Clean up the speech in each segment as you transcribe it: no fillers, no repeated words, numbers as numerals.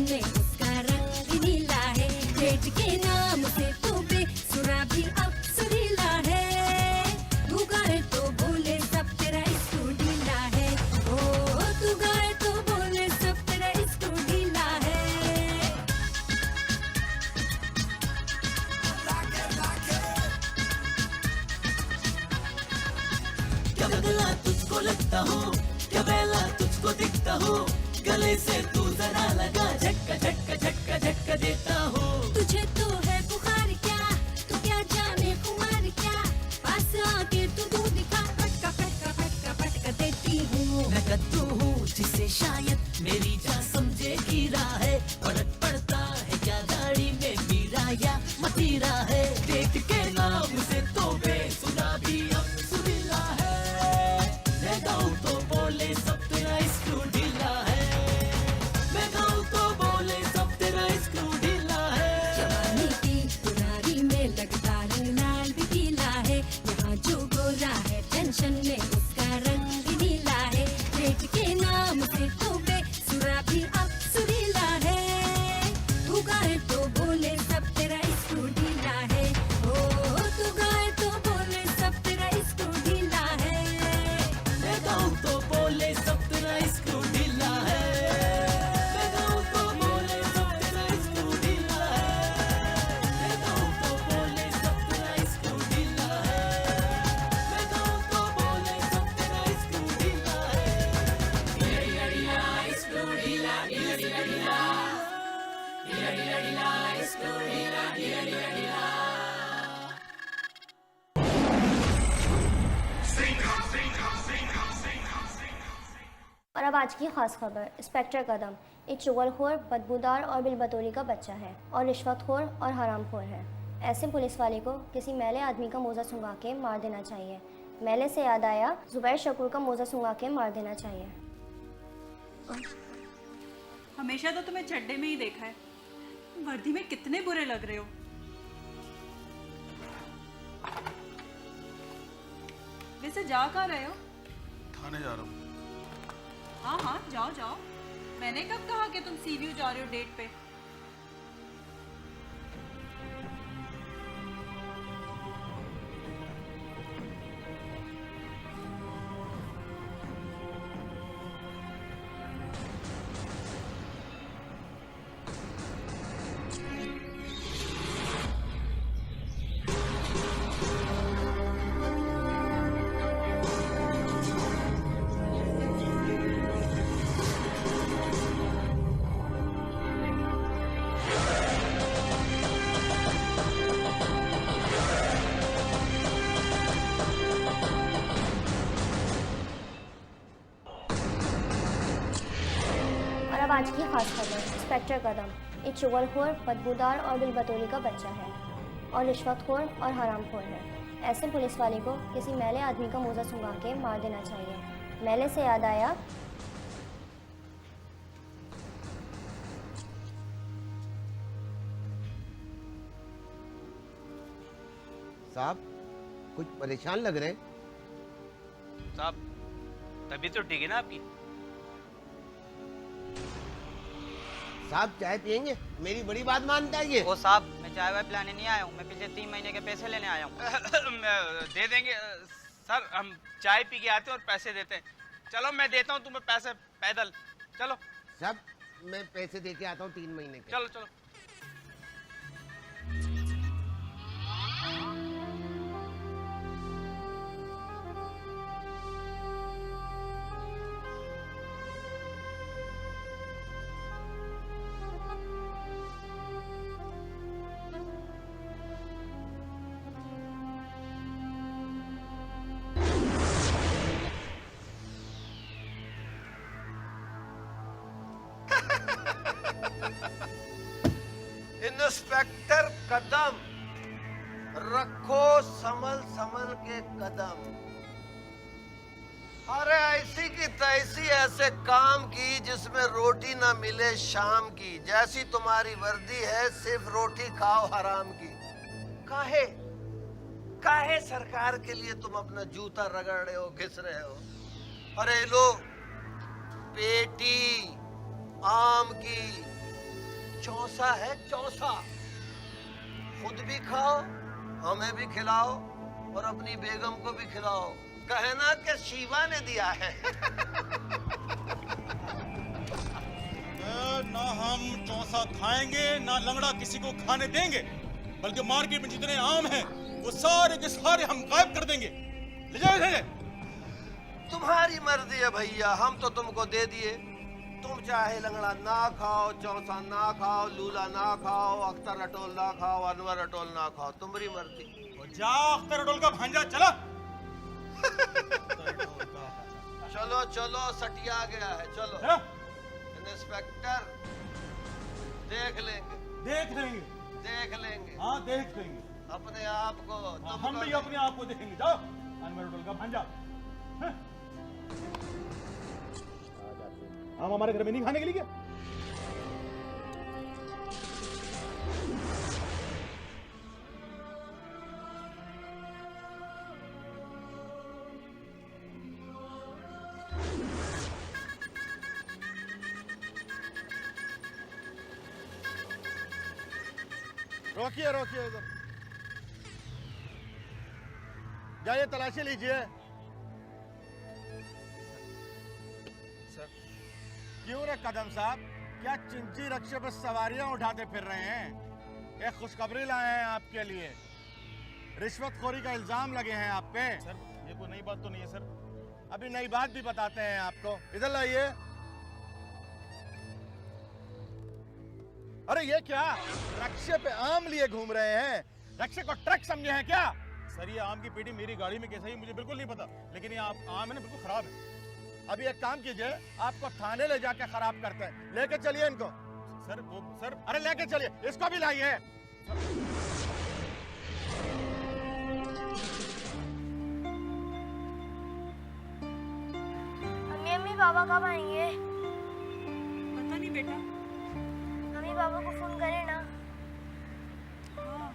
में उसका रंग नीला है, पेट के नाम से तो बेसुरा भी अब सुरीला है। तू गाए तो बोले सब तेरा इस्कू ढीला है, ओ तू गाए तो बोले सब तेरा इस्कू ढीला है। क्या बदला तुझको लगता हूँ, क्या बेला तुझको दिखता हूँ, गले से तू जरा लगा, झटका झटका झटका झटका देता हूँ। तुझे तो है बुखार क्या, तू क्या जाने खुमार क्या, पास आके तू दिखा, फटका फटका फटका फटका देती हूँ। मैं कद्दू हूँ जिसे शायद मेरी जान समझे हीरा है, फर्क पड़ता है क्या दाढ़ी में मीरा या मतीरा है। पेट के नाम से तो बेसुरा भी अब सुरीला है, मैं गाऊं तो बोले सब तेरा इस्कू ढीला है, मैं गाऊं तो बोले सब तेरा इस्कू ढीला है। जवानी की बुरारी में लगता रंग लाल भी पीला है, यहाँ जो गोरा है टेंशन में उसका रंग नीला है, पेट के नाम से तो बेसुरा भी अब सुरीला है। तू गाए तो बोले सब तेरा इस्कू ढीला है, ओ तू गाए तो बोले सब तेरा इस्कू ढीला है। मैं गाऊं तो बोले सब तेरा इस्कू ढीला है, मैं गाऊं तो बोले सब तेरा इस्कू ढीला है, मैं गाऊं तो बोले सब तेरा इस्कू ढीला है, मैं गाऊं तो बोले सब तेरा इस्कू ढीला है। ढीला ढीला इस्कू ढीला, ढीला ढीला ढीला, ढीला ढीला ढीला इस्कू ढीला, ढीला ढीला ढीला। और अब आज की खास खबर। इंस्पेक्टर कदम एक चुगलखोर, बदबूदार और बिलबतौली का बच्चा है और रिश्वतखोर और हरामखोर है। ऐसे पुलिस वाले को किसी मैले आदमी का मोजा सुंघा के मार देना चाहिए। मैले से याद आया, जुबैर शकूर का मोजा सुंघा के मार देना चाहिए। हमेशा तो तुम्हें चड्डे में ही देखा है, वर्दी में कितने बुरे लग रहे हो। वैसे जा कहाँ रहे हो? थाने जा रहा हूँ। हाँ हाँ जाओ जाओ, मैंने कब कहा कि तुम सीव्यू जा रहे हो डेट पे? अब आज की खास खबर। इंस्पेक्टर कदम एक चुगलखोर, बदबूदार और बिलबतौली का बच्चा है और रिश्वतखोर और हरामखोर है। ऐसे पुलिस वाले को किसी मैले आदमी का मोजा सुंघा के मार देना चाहिए। मैले से याद आया, साहब कुछ परेशान लग रहे हैं। साहब तबीयत तो ठीक है ना आपकी? साहब चाय पियेंगे? मेरी बड़ी बात मानता है ये। ओ साहब, मैं चाय वाय पिलाने नहीं आया हूँ, मैं पिछले 3 महीने के पैसे लेने आया हूँ। दे देंगे सर, हम चाय पी के आते हैं और पैसे देते हैं। चलो मैं देता हूँ तुम्हें पैसे पैदल, चलो। साहब मैं पैसे दे के आता हूँ 3 महीने के। चलो चलो। इंस्पेक्टर कदम, रखो संभल संभल के कदम। अरे ऐसी की तैसी ऐसे काम की जिसमें रोटी ना मिले शाम की, जैसी तुम्हारी वर्दी है सिर्फ रोटी खाओ हराम की। काहे काहे सरकार के लिए तुम अपना जूता रगड़ रहे हो, घिस रहे हो? अरे लो पेटी आम की, चौसा है चौसा। खुद भी खाओ, हमें भी खिलाओ और अपनी बेगम को भी खिलाओ। कहना कि शिवा ने दिया है। ना हम चौसा खाएंगे ना लंगड़ा किसी को खाने देंगे, बल्कि मार्केट में जितने आम हैं वो सारे के सारे हम गायब कर देंगे। ले जाओ इसे। तुम्हारी मर्जी है भैया, हम तो तुमको दे दिए। तुम चाहे लंगड़ा ना खाओ, चौसा ना खाओ, लूला ना खाओ, अख्तर रटोल ना खाओ, अनवर रटोल ना खाओ, तुम्हारी मर्जी। जा अख्तर रटोल का भांजा चला। चलो चलो, सटिया गया है, चलो। चला। इंस्पेक्टर देख लेंगे, देख लेंगे, देख लेंगे। हाँ देख लेंगे अपने आप को। हम भी अपने आप को देखेंगे। जाओ अनवर रटोल का भांजा। हम हमारे घर में नहीं खाने के लिए क्या? रोकिए रोकिए, इधर जाइए, तलाशी लीजिए। क्यों रे कदम साहब, क्या चिंची रक्षे पर सवारियां उठाते फिर रहे हैं? एक खुशखबरी लाए हैं आपके लिए। रिश्वतखोरी का इल्जाम लगे हैं आप पे। सर ये कोई नई बात तो नहीं है सर। अभी नई बात भी बताते हैं आपको, इधर लाइए। अरे ये क्या, रक्षे पे आम लिए घूम रहे हैं? रक्षे को ट्रक समझे हैं क्या? सर ये आम की पेटी मेरी गाड़ी में कैसा ही मुझे बिल्कुल नहीं पता, लेकिन ये आम है ना बिल्कुल खराब है। अभी एक काम कीजिए, आपको थाने ले जाके खराब करते हैं। लेके चलिए इनको। सर वो सर अरे लेके चलिए, इसको भी लाइए। अम्मी अम्मी पापा कब आएंगे? पता नहीं बेटा। मम्मी पापा को फोन करें ना। हाँ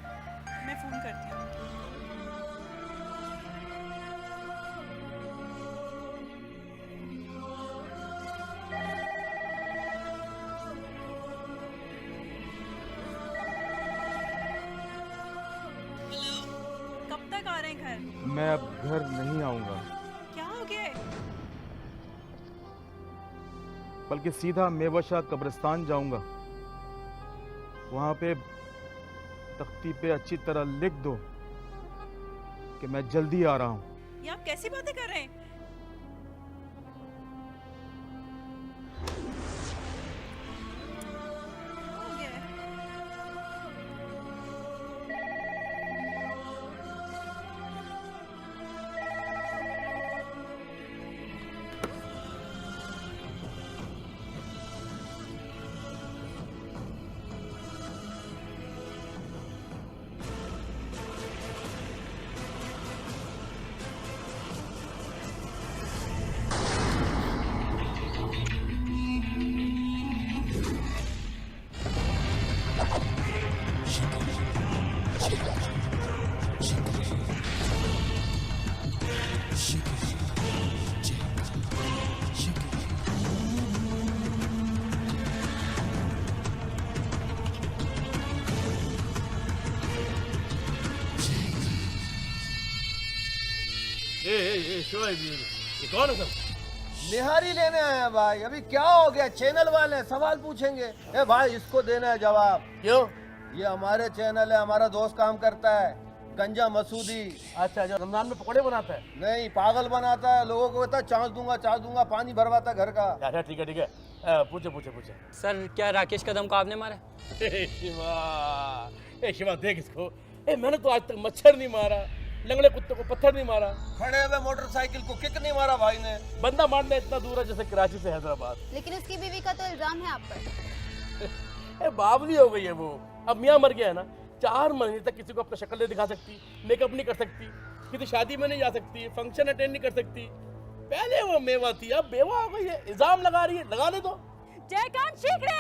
मैं फोन करती हूँ। कब तक आ रहे हैं घर? मैं अब घर नहीं आऊंगा, क्या हो गया? बल्कि सीधा मेवाशाह कब्रिस्तान जाऊंगा। वहां पे तख्ती पे अच्छी तरह लिख दो कि मैं जल्दी आ रहा हूं। ये आप कैसी बातें कर रहे हैं? हो गया है? ये कौन है सब? निहारी लेने आए हैं भाई। अभी क्या हो गया, चैनल वाले सवाल पूछेंगे। ए भाई इसको देना है जवाब। क्यों? ये हमारे चैनल है, हमारा दोस्त काम करता है, गंजा मसूदी। अच्छा, जो रमजान में पकौड़े बनाता है? नहीं, पागल बनाता है, लोगों को कहता है चार्ज दूंगा, पानी भरवाता घर का। अच्छा ठीक है ठीक है, पूछे पूछे पूछे। सर क्या राकेश कदम को आपने मारा? शिवा देख इसको। मैंने तो आज तक मच्छर नहीं मारा, लंगड़े कुत्ते को पत्थर नहीं मारा, खड़े हुए मोटरसाइकिल को किक नहीं मारा भाई ने। बंदा मारना इतना दूर है जैसे कराची से हैदराबाद। लेकिन उसकी बीवी का तो इल्जाम है आप पर। बावली हो गई है वो। अब मियाँ मर गया है ना, 4 महीने तक किसी को अपना शक्ल नहीं दिखा सकती, मेकअप नहीं कर सकती, किसी शादी में नहीं जा सकती, फंक्शन अटेंड नहीं कर सकती। पहले वो मेवा थी, अब बेवा हो गई है। इल्जाम लगा रही है, लगाने दो। जयकांत शीघ्र।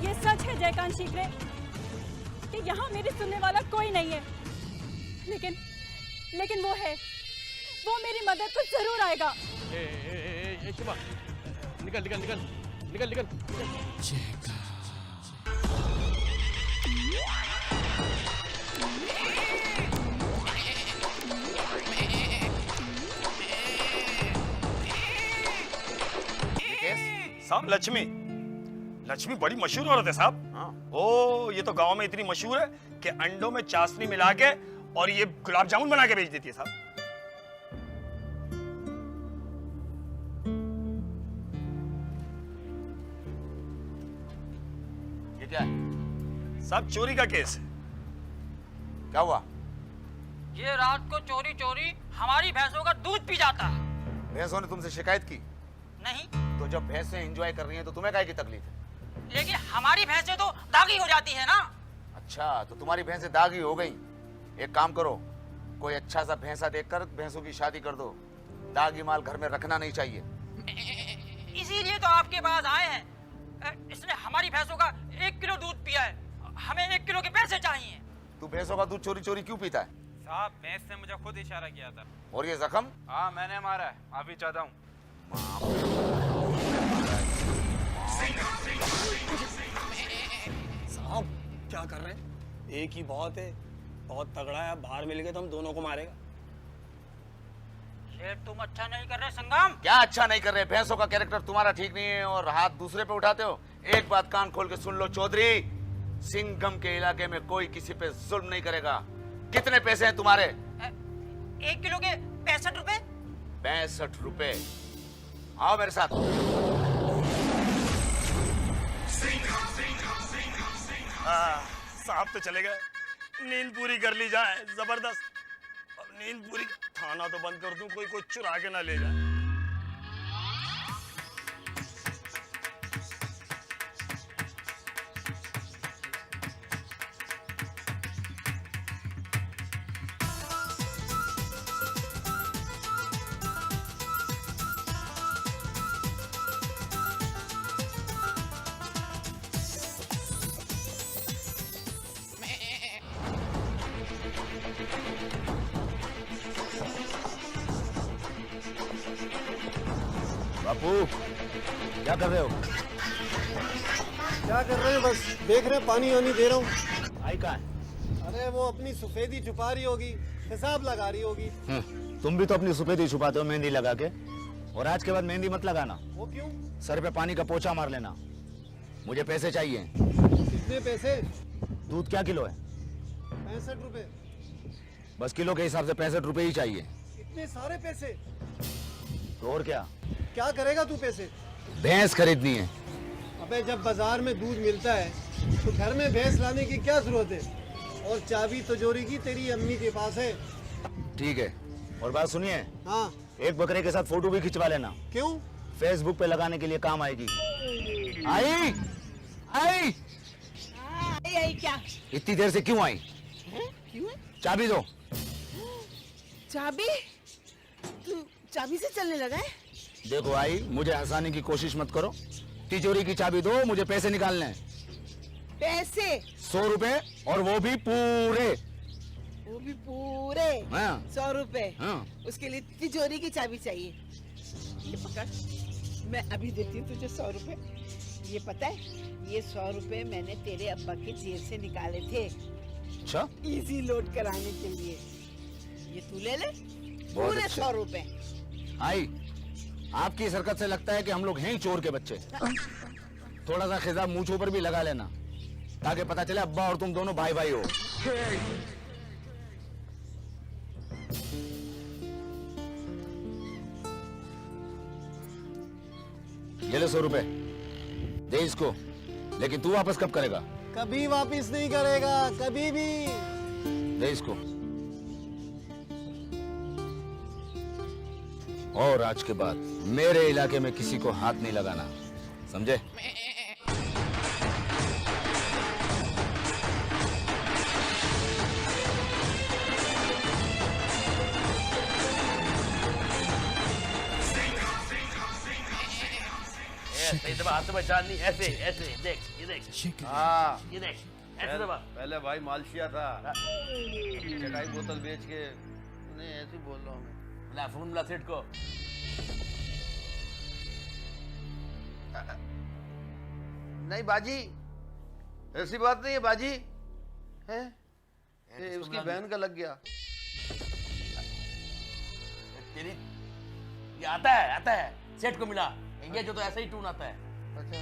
ये सच है जयकांत शीघ्र कि यहाँ मेरी सुनने वाला कोई नहीं है, लेकिन वो है। वो मेरी मदद को जरूर आएगा। शिवा, निकल निकल निकल निकल निकल। साहब लक्ष्मी, लक्ष्मी बड़ी मशहूर औरत है साहब। ओ ये तो गांव में इतनी मशहूर है कि अंडों में चाशनी मिला के और ये गुलाब जामुन बना के बेच देती है साहब। ये क्या है? साहब चोरी का केस है। क्या हुआ? ये रात को चोरी चोरी हमारी भैंसों का दूध पी जाता है। भैंसों ने तुमसे शिकायत की? नहीं। तो जब भैंसें एंजॉय कर रही हैं तो तुम्हें काहे की तकलीफ है? लेकिन हमारी भैंसें तो दागी हो जाती है ना। अच्छा, तो तुम्हारी भैंसें दागी हो गई। एक काम करो, कोई अच्छा सा भैंसा देखकर भैंसों की शादी कर दो। दागी माल घर में रखना नहीं चाहिए। इसीलिए तो आपके पास आए हैं। इसने हमारी भैंसों का 1 किलो दूध पिया है, हमें 1 किलो के पैसे चाहिए। तू भैंसों का दूध चोरी चोरी क्यों पीता है? साहब भैंस ने मुझे खुद इशारा किया था। और ये जख्म? हाँ मैंने मारा है, माफी चाहता हूँ। साहब क्या कर रहे हैं? एक ही बहुत है, बहुत तगड़ा है। बाहर मिल गए तो हम दोनों को मारेगा। शेर तुम अच्छा नहीं कर रहे संगम। क्या अच्छा नहीं कर रहे? भैंसों का कैरेक्टर तुम्हारा ठीक नहीं है और हाथ दूसरे पे उठाते हो। एक बात कान खोल के सुन लो चौधरी, सिंघम के इलाके में कोई किसी पे जुल्म नहीं करेगा। कितने पैसे हैं तुम्हारे? 1 किलो के 65 रुपए। 65 रुपए? आओ मेरे साथ। साहब तो चले गए, नींद पूरी कर ली जाए। जबरदस्त। अब नींद पूरी, थाना तो बंद कर दूं, कोई चुरा के ना ले जाए। बापू क्या कर रहे हो? क्या कर रहे हैं? बस देख रहे, पानी वानी दे रहा हूँ। आई कहाँ है? अरे वो अपनी सफेदी छुपा रही होगी, हिसाब लगा रही होगी। तुम भी तो अपनी सफेदी छुपाते हो मेहंदी लगा के। और आज के बाद मेहंदी मत लगाना। वो क्यों? सर पे पानी का पोछा मार लेना। मुझे पैसे चाहिए। कितने पैसे? दूध क्या किलो है? 65 रुपए। बस किलो के हिसाब से 65 रुपए ही चाहिए। इतने सारे पैसे? तो और क्या? क्या करेगा तू पैसे? भैंस खरीदनी है। अबे जब बाजार में दूध मिलता है तो घर में भैंस लाने की क्या जरूरत है? और चाबी तिजोरी की तेरी अम्मी के पास है। ठीक है, और बात सुनिए। हाँ। एक बकरे के साथ फोटो भी खिंचवा लेना। क्यों? फेसबुक पे लगाने के लिए काम आएगी। आई आई आई क्या? इतनी देर से क्यों आई? क्यों? चाबी दो। चाबी? तू चाबी से चलने लगा है? देखो आई, मुझे हंसाने की कोशिश मत करो। तिजोरी की चाबी दो, मुझे पैसे निकालने हैं। पैसे? 100 रुपए, और वो भी पूरे। वो भी पूरे? हाँ। 100 रुपए? हाँ। उसके लिए तिजोरी की चाबी चाहिए। ये पकड़, मैं अभी देती हूँ तुझे 100 रुपए। ये पता है, ये 100 रुपए मैंने तेरे अब्बा के जेब से निकाले थे। अच्छा? इजी लोड कराने के लिए। ये तू ले ले, पूरे अच्छा। 100 रुपए। आई, आपकी इस हरकत से लगता है कि हम लोग हैं ही चोर के बच्चे। थोड़ा सा खिजाब मूंछों पर भी लगा लेना, ताकि पता चले अब्बा और तुम दोनों भाई भाई हो। ये ले 100 रुपए, दे इसको। लेकिन तू वापस कब करेगा? कभी वापस नहीं करेगा, कभी भी। दे इसको। और आज के बाद मेरे इलाके में किसी को हाथ नहीं लगाना, समझे? ऐसे दबा, हाथ में जान नहीं, ऐसे ऐसे देख, ये देख। हाँ, ये देख, ऐसे दबा। पहले भाई मालशिया था, चटाई बोतल बेच के उन्हें ऐसे बोल रहा हूँ मैं। ला फोन मिला सेठ को। नहीं बाजी, ऐसी बात नहीं है बाजी। है ये उसकी बहन का लग गया। तेरी ये आता है सेठ को मिला। ये जो तो ऐसा ही टून आता है। अच्छा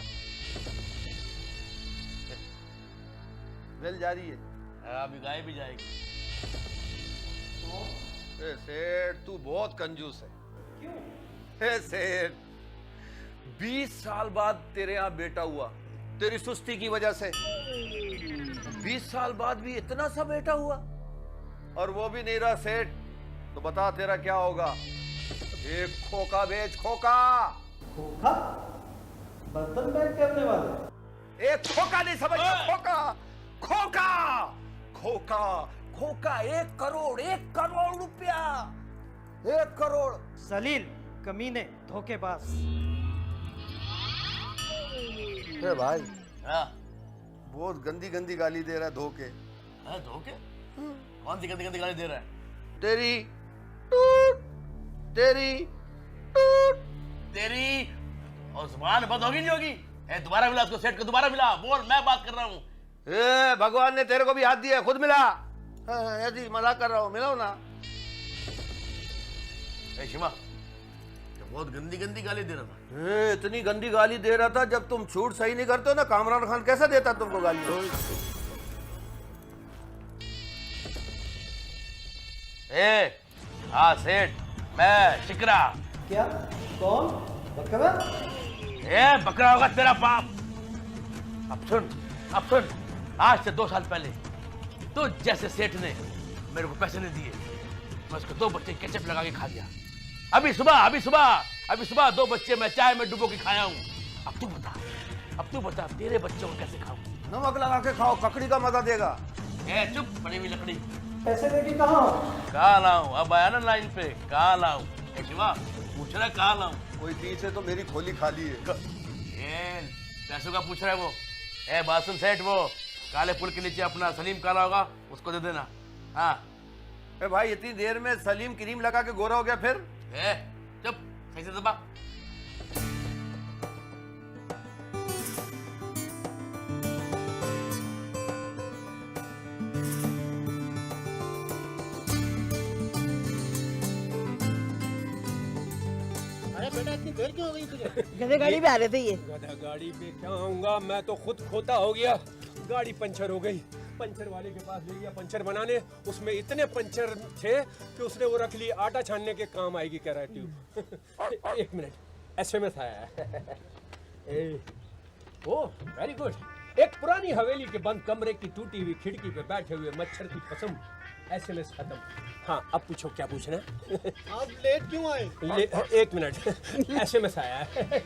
बेल जा रही है। अभी गाय भी जाएगी। ए सेठ तू बहुत कंजूस है। क्यों? ए सेठ 20 साल बाद तेरे यहाँ बेटा हुआ तेरी सुस्ती की वजह से। 20 साल बाद भी इतना सा बेटा हुआ और वो भी नहीं रहा सेठ। तो बता तेरा क्या होगा? एक खोखा बेच, खोखा। खोखा? बर्तन बैग करने वाले? एक खोखा नहीं समझता? खोखा, खोखा, खोखा, खोखा। 1 करोड़, 1 करोड़ रुपया, 1 करोड़। सलील, कमीने, धोखेबाज। भाई हाँ बहुत गंदी गंदी गाली दे रहा है। धोखे? धोखे? कौन सी गंदी गंदी गाली दे रहा है? तेरी टूट, तेरी टूट, तेरी और जुबान बंद होगी नहीं होगी? दोबारा मिला उसको सेठ को, दोबारा मिला। बोल मैं बात कर रहा हूँ। भगवान ने तेरे को भी हाथ दिया, खुद मिला। ऐसी मजाक कर रहा हूँ, मिलाओ ना। शिवा बहुत गंदी गंदी गाली दे रहा था। इतनी गंदी गाली दे रहा था, जब तुम शूट सही नहीं करते हो ना कामरान खान कैसा देता तुमको गाली? हाँ सेठ, मैं शिकरा। क्या? कौन? बकरा? बकरा होगा तेरा बाप। अब सुन, आज से 2 साल पहले तो जैसे सेठ ने मेरे को पैसे नहीं दिए, मैं उसको 2 बच्चे केचप लगा के खा गया। अभी सुबह 2 बच्चे मैं चाय में डुबो के खाया हूँ। अब तू बता तेरे बच्चों को कैसे खाऊं? नमक लगा के खाओ, ककड़ी का मजा देगा। चुप, बड़ी हुई लकड़ी। पैसे लेके कहाँ लाऊं? अब आया ना लाइन पे, कहाँ लाऊं? शिवा पूछ रहा है कहाँ लाऊं? कोई पीछे तो मेरी खोली खाली है। पैसों का पूछ रहा है वो। बात सुन सेठ, वो काले पुल के नीचे अपना सलीम काला होगा, उसको दे देना। हाँ भाई इतनी देर में सलीम क्रीम लगा के गोरा हो गया फिर? चुप, सही से दबा। अरे बेटा इतनी देर क्यों हो गई तुझे? गधे गाड़ी पे आ रहे थे ये। गधा गाड़ी पे क्या आऊंगा, मैं तो खुद खोता हो गया। गाड़ी पंचर हो गई, पंचर वाले के पास ले गया पंचर बनाने। उसमें इतने पंचर थे कि उसने वो रख ली, आटा छानने के काम आएगी कह रहा है ट्यूब। 1 मिनट, SMS आया है। Oh very good. एक पुरानी हवेली के बंद कमरे की टूटी हुई खिड़की पे बैठे हुए मच्छर की कसम। SMS खत्म। हाँ अब पूछो क्या पूछना है? आप लेट क्यों आए? 1 मिनट, SMS आया है।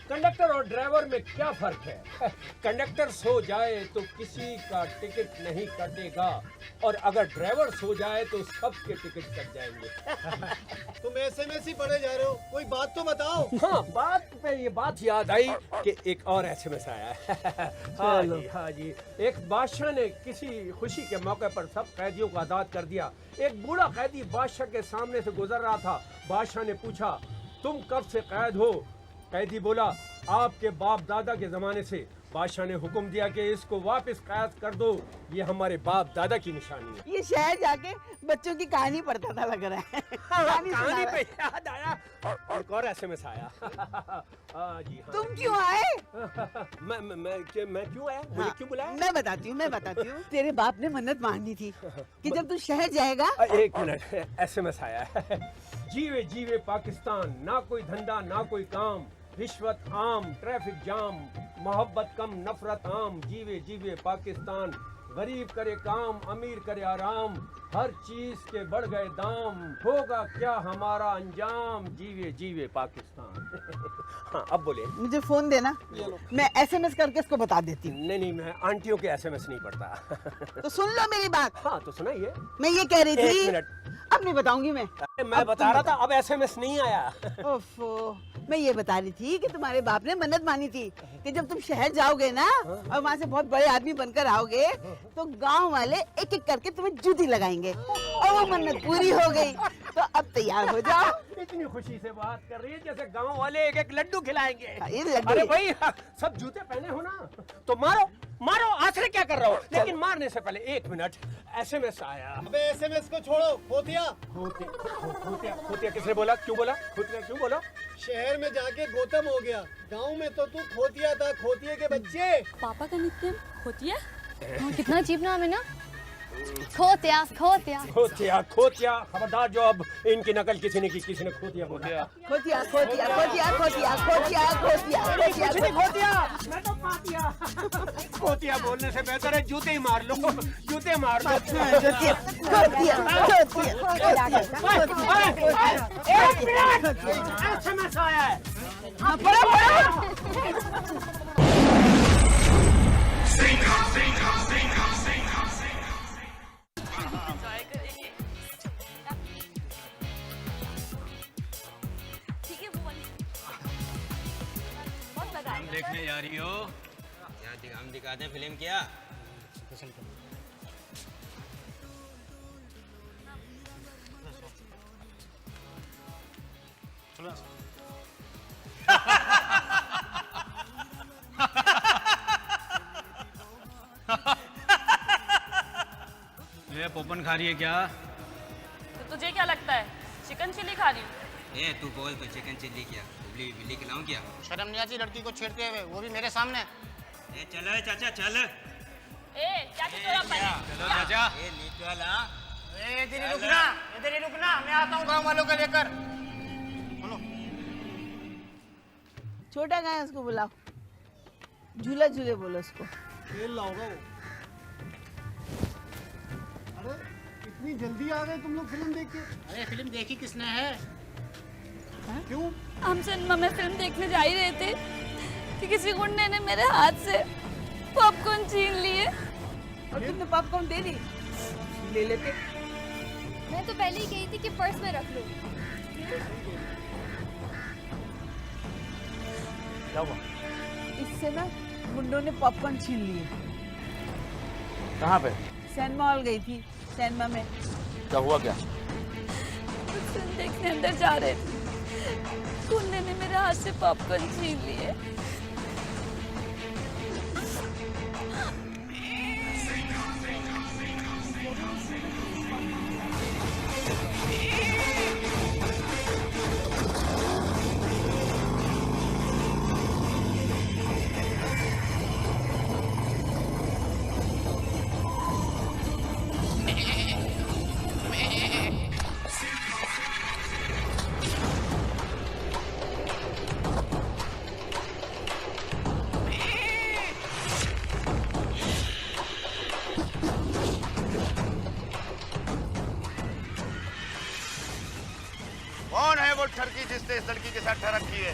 कंडक्टर और ड्राइवर में क्या फर्क है? कंडक्टर सो जाए तो किसी का टिकट नहीं कटेगा, और अगर ड्राइवर सो जाए तो सबके टिकट कट जाएंगे। तुम SMS ही पढ़े जा रहे हो, कोई बात तो बताओ। हाँ बात पे ये बात याद आई कि एक और SMS आया है। हाँ जी, एक बादशाह ने किसी खुशी के मौके पर सब कैदियों को आज़ाद कर दिया। एक बूढ़ा कैदी बादशाह के सामने से गुजर रहा था। बादशाह ने पूछा, तुम कब से कैद हो? कैदी बोला, आपके बाप दादा के जमाने से। बादशाह ने हुक्म दिया कि इसको वापस कैद कर दो, ये हमारे बाप दादा की निशानी है। ये शहर जाके बच्चों की कहानी पढ़ता था लग रहा है। कहानी पे याद आया, एक और SMS आया। जी हाँ। तुम क्यों आए? मैं क्यों आया? मुझे क्यों बुलाया? मैं बताती हूँ। तेरे बाप ने मन्नत मांगी थी कि जब तू शहर जाएगा। 1 मिनट, SMS आया है। जीवे जीवे पाकिस्तान, ना कोई धंधा ना कोई काम, रिश्वत आम, ट्रैफिक जाम, मोहब्बत कम नफरत आम। जीवे जीवे पाकिस्तान, गरीब करे काम अमीर करे आराम, हर चीज के बढ़ गए दाम, होगा क्या हमारा अंजाम। जीवे जीवे पाकिस्तान। हाँ अब बोले। मुझे फोन देना, मैं SMS करके इसको बता देती हूँ। नहीं, मैं आंटियों के SMS नहीं पढ़ता। तो सुन लो मेरी बात। हाँ तो सुनाइए। मैं ये कह रही थी। 1 मिनट। अब अब नहीं बताऊंगी मैं। मैं बता रहा था, अब एसएमएस नहीं आया। ओफो, मैं ये बता रही थी कि तुम्हारे बाप ने मन्नत मानी थी कि जब तुम शहर जाओगे ना और वहाँ से बहुत बड़े आदमी बनकर आओगे तो गांव वाले एक एक करके तुम्हें जूती लगाएंगे, और वो मन्नत पूरी हो गई। तो अब तैयार हो जाओ। इतनी खुशी से बात कर रही है जैसे गांव वाले एक एक लड्डू खिलाएंगे। ये लड्डू। अरे भाई, सब जूते पहने हो ना, तो मारो मारो, आश्रय क्या कर रहा हो। लेकिन मारने से पहले 1 मिनट, एसएमएस आया। अबे एसएमएस को छोड़ो, खोतिया। खोतिया किसने बोला? क्यों बोला? खोतिया क्यों बोला? शहर में जाके गौतम हो गया, गांव में तो तू खोतिया था, खोतिये के बच्चे। पापा का निकनेम खोतिया? कितना अजीब नाम है ना, खोतिया खोतिया खोतिया खोतिया। खबरदार जो अब इनकी नकल किसी ने की, किसी ने खोतिया बोला। खोतिया खोतिया खोतिया खोतिया खोतिया खोतिया कुछ नहीं खोतिया, मैं तो पातिया। खोतिया बोलने से बेहतर है जूते ही मार लो, जूते मार लो। खोतिया खोतिया एक मिनट, एसएमएस आया है। देखने जा रही हो? हम दिखाते हैं फिल्म क्या? ये पोपन खा रही है क्या? तो तुझे क्या लगता है चिकन चिल्ली खा रही हूँ? ए तू बोल तो चिकन चिल्ली क्या? बिल्ली खिलाऊं क्या? शर्म नहीं आती लड़की को छेड़ते हुए, वो भी मेरे सामने। ए चलो चाचा चल। ए क्या चलो चाचा। ए निकल आ। इधर ही रुकना, इधर ही रुकना, मैं आता हूँ गांव वालों को लेकर। छोटा गाय उसको बुलाओ, झूला झूले बोलो उसको। खेल लाओगा वो। अरे इतनी जल्दी आ गए तुम लोग फिल्म देख के? अरे फिल्म देखी किसने है? क्यों? हम सिनेमा में फिल्म देखने जा ही रहे थे कि किसी गुंडे ने मेरे हाथ से पॉपकॉर्न छीन लिए। और तुमने पॉपकॉर्न दे दी? ले लेते। मैं तो पहले ही कही थी कि पर्स में रख लो। क्या हुआ? इससे ना गुंडों ने पॉपकॉर्न छीन लिए। कहाँ पे? सिनेमा हॉल गई थी, सिनेमा में। क्या हुआ क्या? फिल्म देखने अंदर जा रहे थे, गुंडे ने मेरे हाथ से पॉपकॉर्न छीन लिए। कौन है वो ठरकी जिसने इस लड़की के साथ ठहरक की है?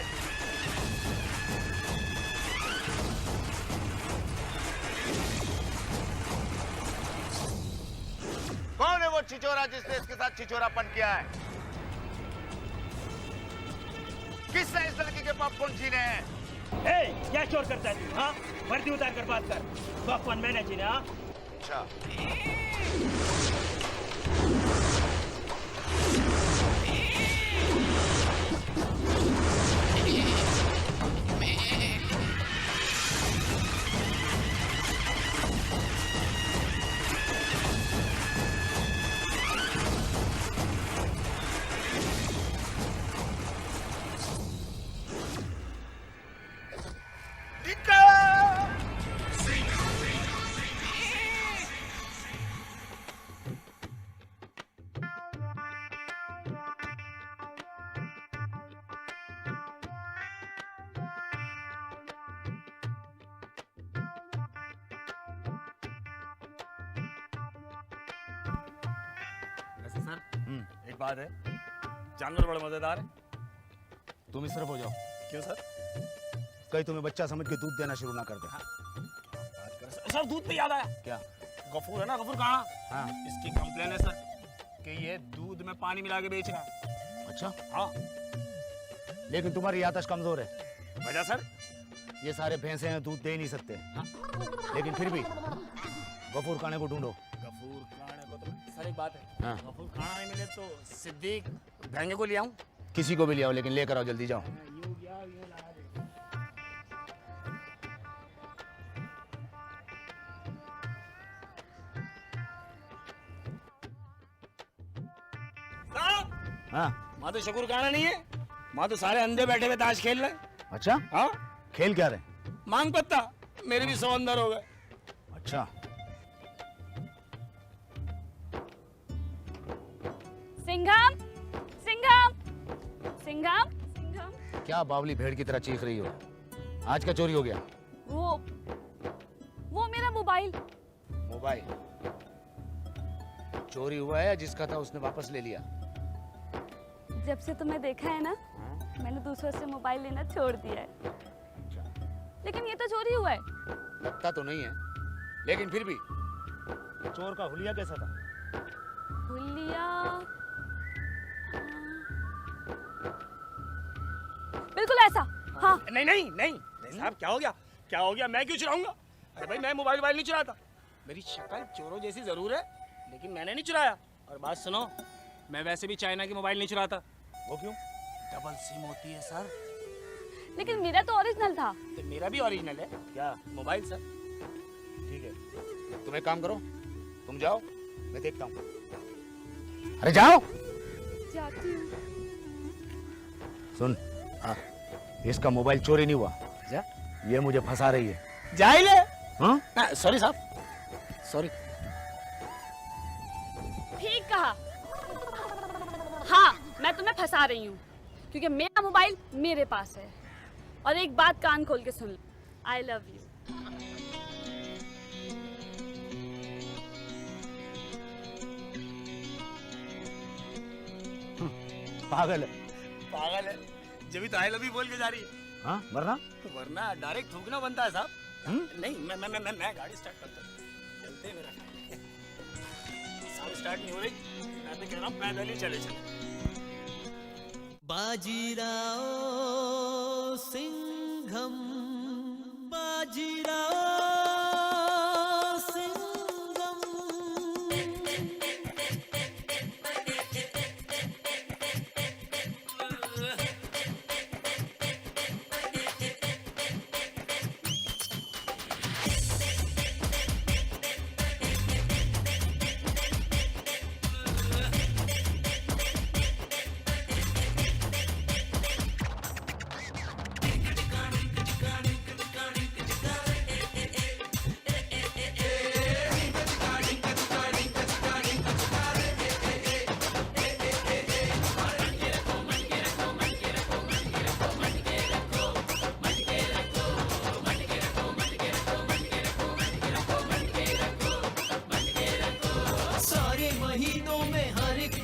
कौन है वो छिचोरा जिसने इसके साथ छिचोरापन किया है? किसने इस लड़की के पॉपकॉर्न छीने हैं? क्या शोर करता है? हाँ, वर्दी उतार कर बात कर। पॉपकॉर्न मैंने छीने। हाँ, अच्छा। सर एक बात है, जानवर बड़ा मजेदार है। तुम ही सिर्फ हो जाओ। क्यों सर? कहीं तुम्हें बच्चा समझ के दूध देना शुरू ना कर दे। सर दूध पे याद आया। क्या? गफूर है ना, गफूर कहाँ? हाँ। इसकी कंप्लेन है सर कि ये दूध में पानी मिला के बेच रहा है। अच्छा हाँ। लेकिन तुम्हारी आतश कमजोर है। वजह सर? ये सारे भैंसे हैं, दूध दे ही नहीं सकते। हाँ। लेकिन फिर भी गफूर खाने को ढूंढो। गफूर खाने को तो सर एक बात है, हाँ। गफूर खाना नहीं मिले तो सिद्दीक भैंगे को ले आऊं? किसी को भी ले आओ, लेकिन लेकर आओ, जल्दी जाओ। हाँ। माँ तो शकूर खाना नहीं है, माँ तो सारे अंधे बैठे हुए ताश खेल रहे। अच्छा हाँ, खेल क्या रहे? मांग पत्ता। मेरे भी 100 अंदर हो गए। अच्छा सिंघम, सिंघम, सिंघम, सिंघम। क्या बावली भेड़ की तरह चीख रही हो? आज क्या चोरी हो गया? वो मेरा मोबाइल। मोबाइल चोरी हुआ है या जिसका था उसने वापस ले लिया? जब से तुम्हें देखा है ना, मैंने दूसरों से मोबाइल लेना छोड़ दिया है। लेकिन ये तो चोरी हुआ है। लगता तो नहीं है, लेकिन फिर भी चोर का हुलिया कैसा था? हुलिया बिल्कुल ऐसा। हाँ। नहीं नहीं नहीं नहीं साहब, क्या हो गया? क्या हो गया? मैं क्यों चुराऊंगा? अरे भाई मैं मोबाइल नहीं चुराता। मेरी शक्ल चोरों जैसी जरूर है, लेकिन मैंने नहीं चुराया। और बात सुनो, मैं वैसे भी चाइना की मोबाइल नहीं चुराता। वो क्यों? डबल सिम होती है सर। लेकिन मेरा तो ओरिजिनल था। तो मेरा भी ओरिजिनल है। क्या? Mobile sir. ठीक है, तुम एक काम करो, तुम जाओ, मैं देखता हूँ। अरे जाओ। जाती हूँ। सुन, इसका मोबाइल चोरी नहीं हुआ, ये मुझे फंसा रही है। जाइले। हाँ? सॉरी साहब, सॉरी। ठीक कहा। हाँ, मैं तुम्हें फंसा रही हूँ क्योंकि मेरा मोबाइल मेरे पास है। और एक बात कान खोल के सुन, आई लव यू। पागल है। पागल है, जब तो आई लव यू बोल के जा रही है। हाँ, वरना डायरेक्ट थूकना बनता है साहब। नहीं, मैं गाड़ी स्टार्ट करता हूँ। चलते मेरा साहब, स्टार्ट नहीं हो रही। मैं तो कह रहा हूँ पैदल ही चले चले। बाजीराव सिंघम, बाजीराव सिंघम।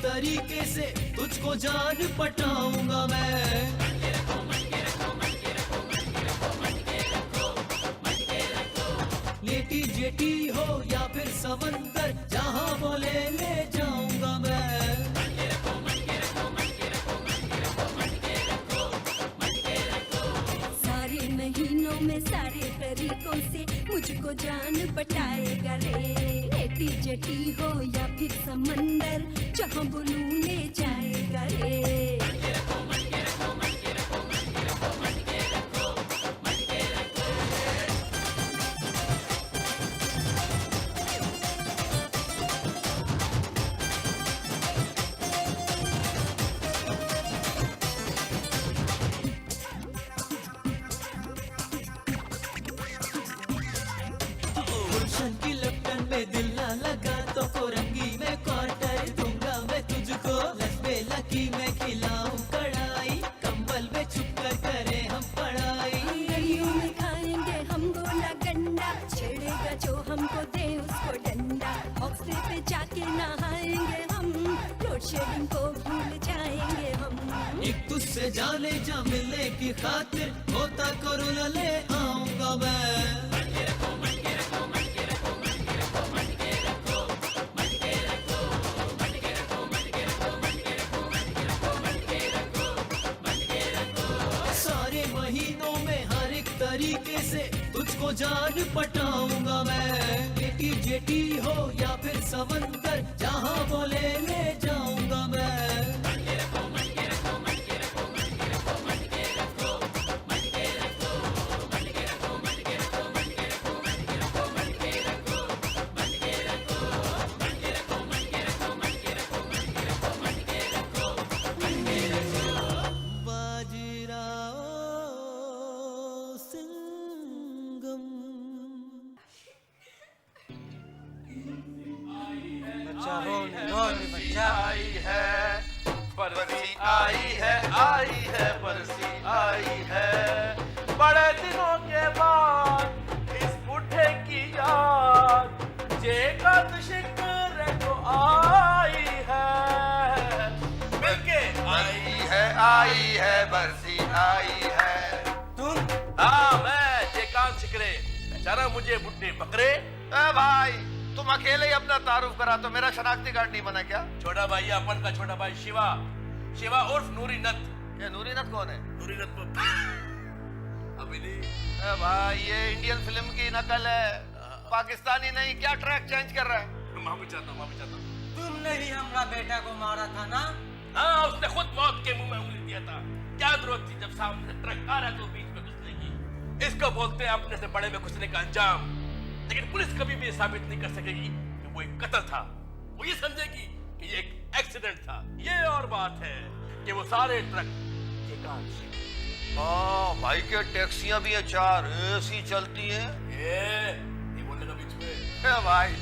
तरीके से तुझको जान पटाऊंगा मैं। लेटी जेटी हो या फिर समंदर, जहां बोले ले जाऊंगा मैं। सारे महीनों में सारे तरीकों से मुझको जान पटाएगा रे। लेटी जेटी हो या फिर समंदर, जहां बोलूं ले जाएगा रे। गुलशन की लपटन में दिल ना लगा तो कोरंगी में क्वार्टर दूंगा मैं तुझको। लसबेला की मैं खिलाऊं कढ़ाई, कंबल में छुप कर करे हम पढ़ाई। गलियों में खाएंगे हम गोला गंडा, छेड़ेगा जो हमको दे उसको डंडा। हॉस्टल पे जाके नहाएंगे हम, लोड शेडिंग को भूल जाएंगे हम। एक तुझसे जाने जा मिलने की खातिर, होता करो ले आऊंगा मैं। जान पटाऊंगा मैं। बेटी जेटी हो या फिर समंदर, जहाँ बोले ले जाऊंगा मैं। आई है बरसी, आई है बरसी, आई है। बड़े दिनों के बाद इस बुढ़े की याद, जे का शिक्र को आई है। मिलके आई है बरसी, आई है। तुम? हाँ, मैं जेकांत शिकरे। बेचारा मुझे बुढ़े बकरे। भाई तुम अकेले ही अपना तारुफ करा तो मेरा शनाख्ती कार्ड नहीं बना क्या? छोटा भाई अपन का छोटा भाई शिवा, शिवा उर्फ नूरी नथ। ये नूरी नथ कौन है? नूरी नथ अभी नहीं भाई, ये इंडियन फिल्म की नकल है, पाकिस्तानी नहीं। क्या ट्रैक चेंज कर रहा है? माफी चाहता हूँ, माफी चाहता हूँ। तुमने ही हमारा बेटा को मारा था ना? हाँ, उसने खुद मौत के मुंह में उंगली दिया था। क्या जरूरत थी जब सामने ट्रक आ रहा तो बीच में घुसने की? इसको बोलते हैं अपने से बड़े में घुसने का अंजाम। लेकिन पुलिस कभी भी साबित नहीं कर सकेगी कि वो एक कत्ल था। वो ये समझेगी कि ये एक एक्सीडेंट था। ये और बात है कि वो सारे ट्रक भाई के टैक्सियां भी है 4 ऐसी चलती हैं। ये बोलने का बीच में। भाई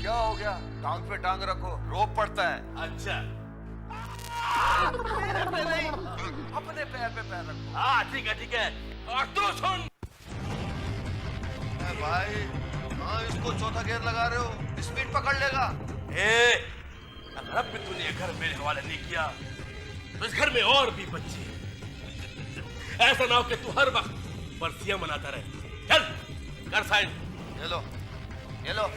क्या हो गया? टांग पे टांग रखो, रोप पड़ता है। अच्छा पैर पे नहीं, अपने पैर पे पैर रखो। हाँ ठीक है, ठीक है। और तू सुन भाई, हाँ इसको चौथा गियर लगा रहे हो, स्पीड पकड़ लेगा। अगर अब भी तूने घर मेरे हवाले नहीं किया तो इस घर में और भी बच्चे हैं। ऐसा ना हो कि तू हर वक्त बरसियां मनाता रहे। चल कर साइन। ये लो, ये लो।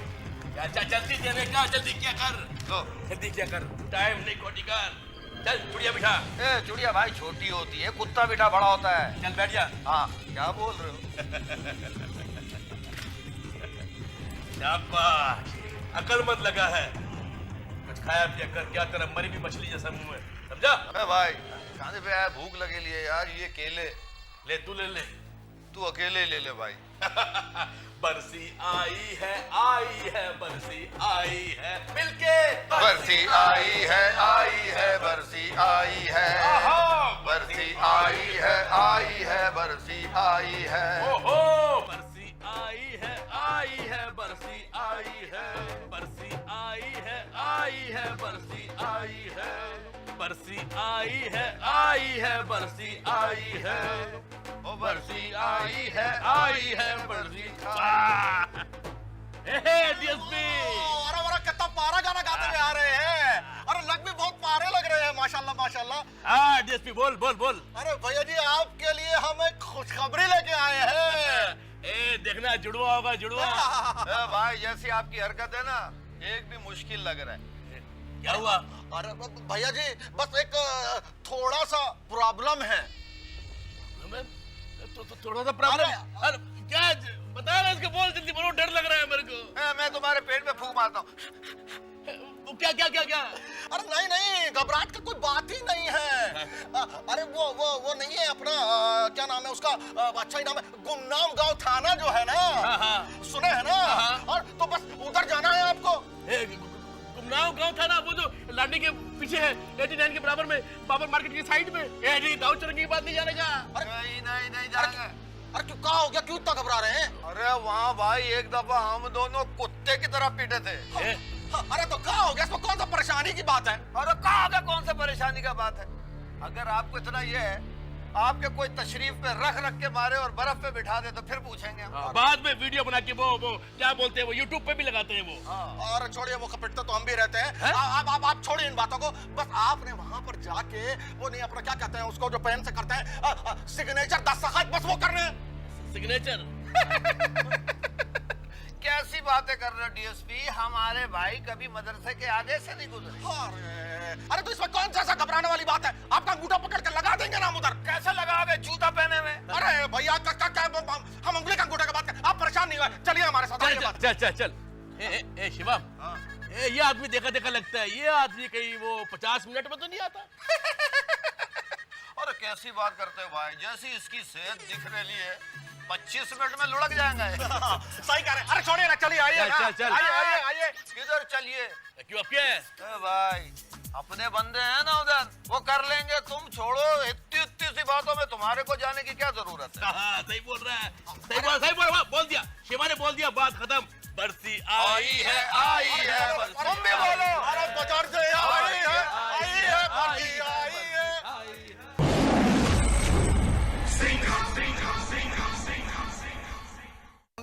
क्या जल्दी देने का? जल्दी क्या कर? लो जल्दी क्या कर? टाइम नहीं खोटी कर। चल चुड़िया बिठा। चुड़िया भाई छोटी होती है, कुत्ता बिठा बड़ा होता है। चल बैठ जा। हाँ क्या बोल रहे हो? शाबाश, अकलमंद लगा है। कुछ खाया पिया कर, क्या तेरा मरी भी मछली जैसा मुंह है, समझा? अरे भाई खाने पे आया, भूख लगे लिए यार। ये केले ले, तू ले ले। तू अकेले ले ले भाई। बरसी आई है बरसी आई है, मिलके बरसी आई है बरसी आई है। बरसी आई है बरसी आई है। ओहो, बरसी आई है बरसी आई है। बरसी आई है बरसी आई है। बरसी आई है बरसी आई है। ओ बरसी आई है बरसी। डीएसपी, अरे कितना पारा गाना गाते हुए आ रहे हैं। अरे लग भी बहुत पारे लग रहे हैं, माशाल्लाह माशाल्लाह। हाँ डीएसपी, बोल बोल बोल। अरे भैया जी, आपके लिए हम एक खुशखबरी लेके आए हैं। देखना जुड़वा होगा, जुड़वा। भाई जैसी आपकी हरकत है ना, एक भी मुश्किल लग रहा है। क्या हुआ? अरे भैया जी, बस एक थोड़ा सा प्रॉब्लम है। थोड़ा सा प्रॉब्लम? अरे क्या बता रहा है? इसको बोल जल्दी बोलो, डर लग रहा है मेरे को। मैं तुम्हारे पेट में फूंक मारता हूँ। क्या क्या क्या क्या? अरे नहीं नहीं, घबराहट का कोई बात ही नहीं है। अरे वो नहीं है अपना, क्या नाम है उसका? अच्छा ही नाम है, गुमनाम गांव थाना जो है ना। सुने है ना? और तो बस उधर जाना है आपको। गुमनाम गांव थाना, वो जो लाडली के पीछे है, 89 के बराबर में, बाबर मार्केट की साइड में। दाऊ चरंगी की बात नहीं जाने का? नहीं जाएंगे। अरे क्यों, क्या हो गया? क्यों इतना घबरा रहे हैं? अरे वहाँ भाई एक दफा हम दोनों कुत्ते की तरह पीटे थे। अरे तो क्या हो गया? इसमें कौन सा परेशानी की बात है? अरे क्या हो गया? कौन सा परेशानी का बात है? अगर आपको इतना ये है, आपके कोई तशरीफ पे रख के मारे और बर्फ पे बिठा दे तो फिर पूछेंगे हम। बाद में वीडियो बना के वो क्या बोलते हैं, वो यूट्यूब पे भी लगाते हैं वो। और छोड़िए, वो कपटते तो हम भी रहते हैं। आप छोड़िए इन बातों को। बस आपने वहां पर जाके वो नहीं अपना क्या कहते हैं उसको, जो पेन से करते हैं, सिग्नेचर, दस्तखत, बस वो करने हैं। सिग्नेचर? कैसी बातें कर रहे हो डीएसपी? हमारे भाई कभी मदरसे के आगे से नहीं गुजरे। अरे तो इसमें कौन सा घबराने वाली बात है? आपका अंगूठा पकड़ के लगा देंगे ना उधर। कैसे लगाओगे? जूता पहने में? अरे भैया हम उंगली का अंगूठा का बात कर। आप नहीं हुआ, चलिए हमारे साथ। चल चल चल। ए शिवम, ये आदमी देखा देखा लगता है, ये आदमी कहीं वो 50 मिनट में तो नहीं आता। अरे कैसी बात करते हो भाई, जैसी इसकी सेहत दिख रही है 25 मिनट में लुढ़क जाएंगे। सही कह रहे हैं। अरे छोड़िए ना, चलिए आइए ना। चल, चल। आइए आइए। किधर चलिए? क्यों अब क्या है? भाई अपने बंदे हैं ना उधर, वो कर लेंगे, तुम छोड़ो। इतनी सी बातों में तुम्हारे को जाने की क्या जरूरत है? हाँ, सही बोल रहा है, सही बोल दिया शिवा ने, बोल दिया, बात खत्म। बरसी आई है, आई है बरसी। तुम भी बोलो। अरे बाजार से आई है, आई है बरसी, आई है।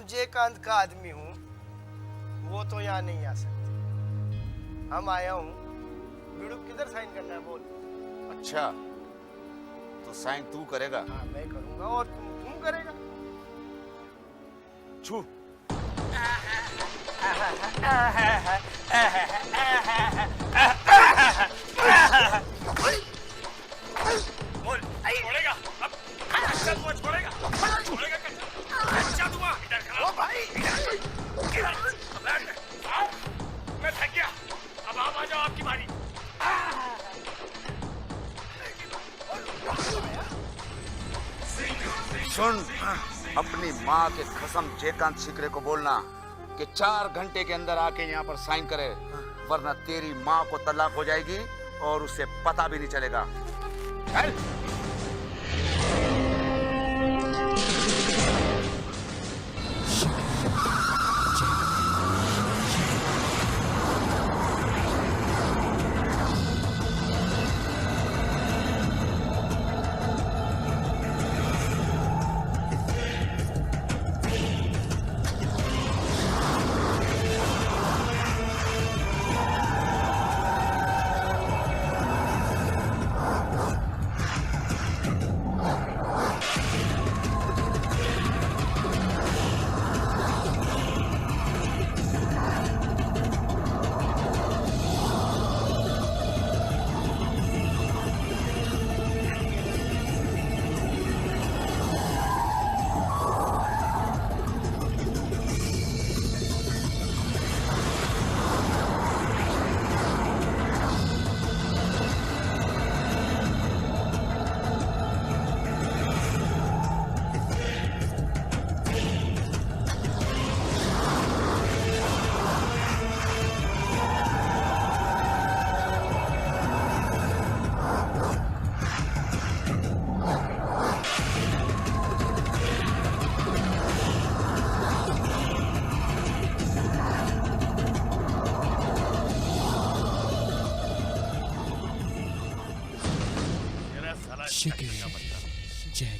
जयकांत का आदमी हूँ, वो तो यहाँ नहीं आ सकते। हम आया हूँ, वीडियो किधर साइन करना है बोल। अच्छा, तो साइन तू करेगा? हाँ मैं करूँगा, और तुम करेगा। छू। बोल, छोड़ेगा? अब अच्छा तू छोड़ेगा? छोड़ेगा अच्छा तू? इधर खड़ा। ओ भाई, मैं थक गया, अब आप आ जाओ, आपकी बारी। सुन, अपनी माँ के कसम जयकांत शिकरे को बोलना कि 4 घंटे के अंदर आके यहाँ पर साइन करे, वरना तेरी माँ को तलाक हो जाएगी और उसे पता भी नहीं चलेगा। चल।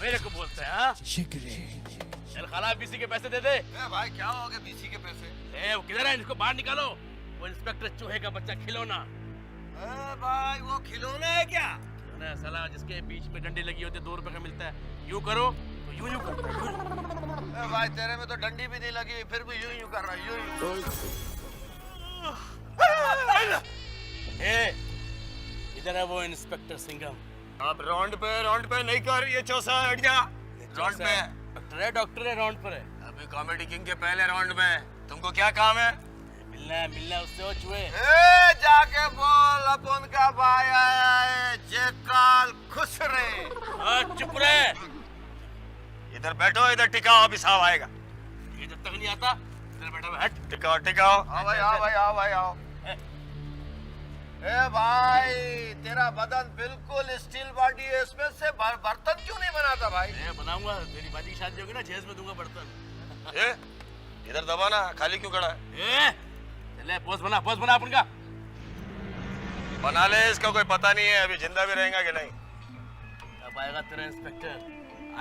मेरे को बोलते हैं हाँ? चल खाला, बीसी के पैसे दे दे। भाई क्या हो गया बीसी के पैसे? वो किधर है? इसको बाहर निकालो। वो इंस्पेक्टर चूहे का बच्चा खिलौना। भाई वो खिलौना है क्या? खिलौना साला, जिसके बीच में डंडी लगी होती है, 2 रुपए का मिलता है। यूं करो तो यूं करता है। भाई तेरे में तो डंडी भी नहीं लगी, फिर भी यूं कर रहा है, यूं। इधर है वो इंस्पेक्टर सिंघम। अब राउंड पे नहीं कर, ये चौसा हट जा। राउंड पे डॉक्टर है, राउंड पर है। अभी कॉमेडी किंग के पहले राउंड में तुमको क्या काम है? मिलना उससे, वो चूहे। जाके बोल अपन का भाई आया है, जयकाल खुश रहे। चुप रहे। इधर बैठो, इधर टिकाओ, अभी साहब आएगा। ये जब तक नहीं आता इधर बैठा, हट। टिकाओ। आओ भाई आओ। ए भाई तेरा बदन बिल्कुल स्टील बॉडी है, इसमें से बर्तन क्यों नहीं बनाता भाई? बनाऊंगा, तेरी बाजी की शादी होगी ना, जेज में दूंगा बर्तन। इधर दबाना, खाली क्यों खड़ा है? चले पोस्ट बना अपन का। बना ले, इसका कोई पता नहीं है अभी जिंदा भी रहेगा कि नहीं। कब आएगा तेरा इंस्पेक्टर?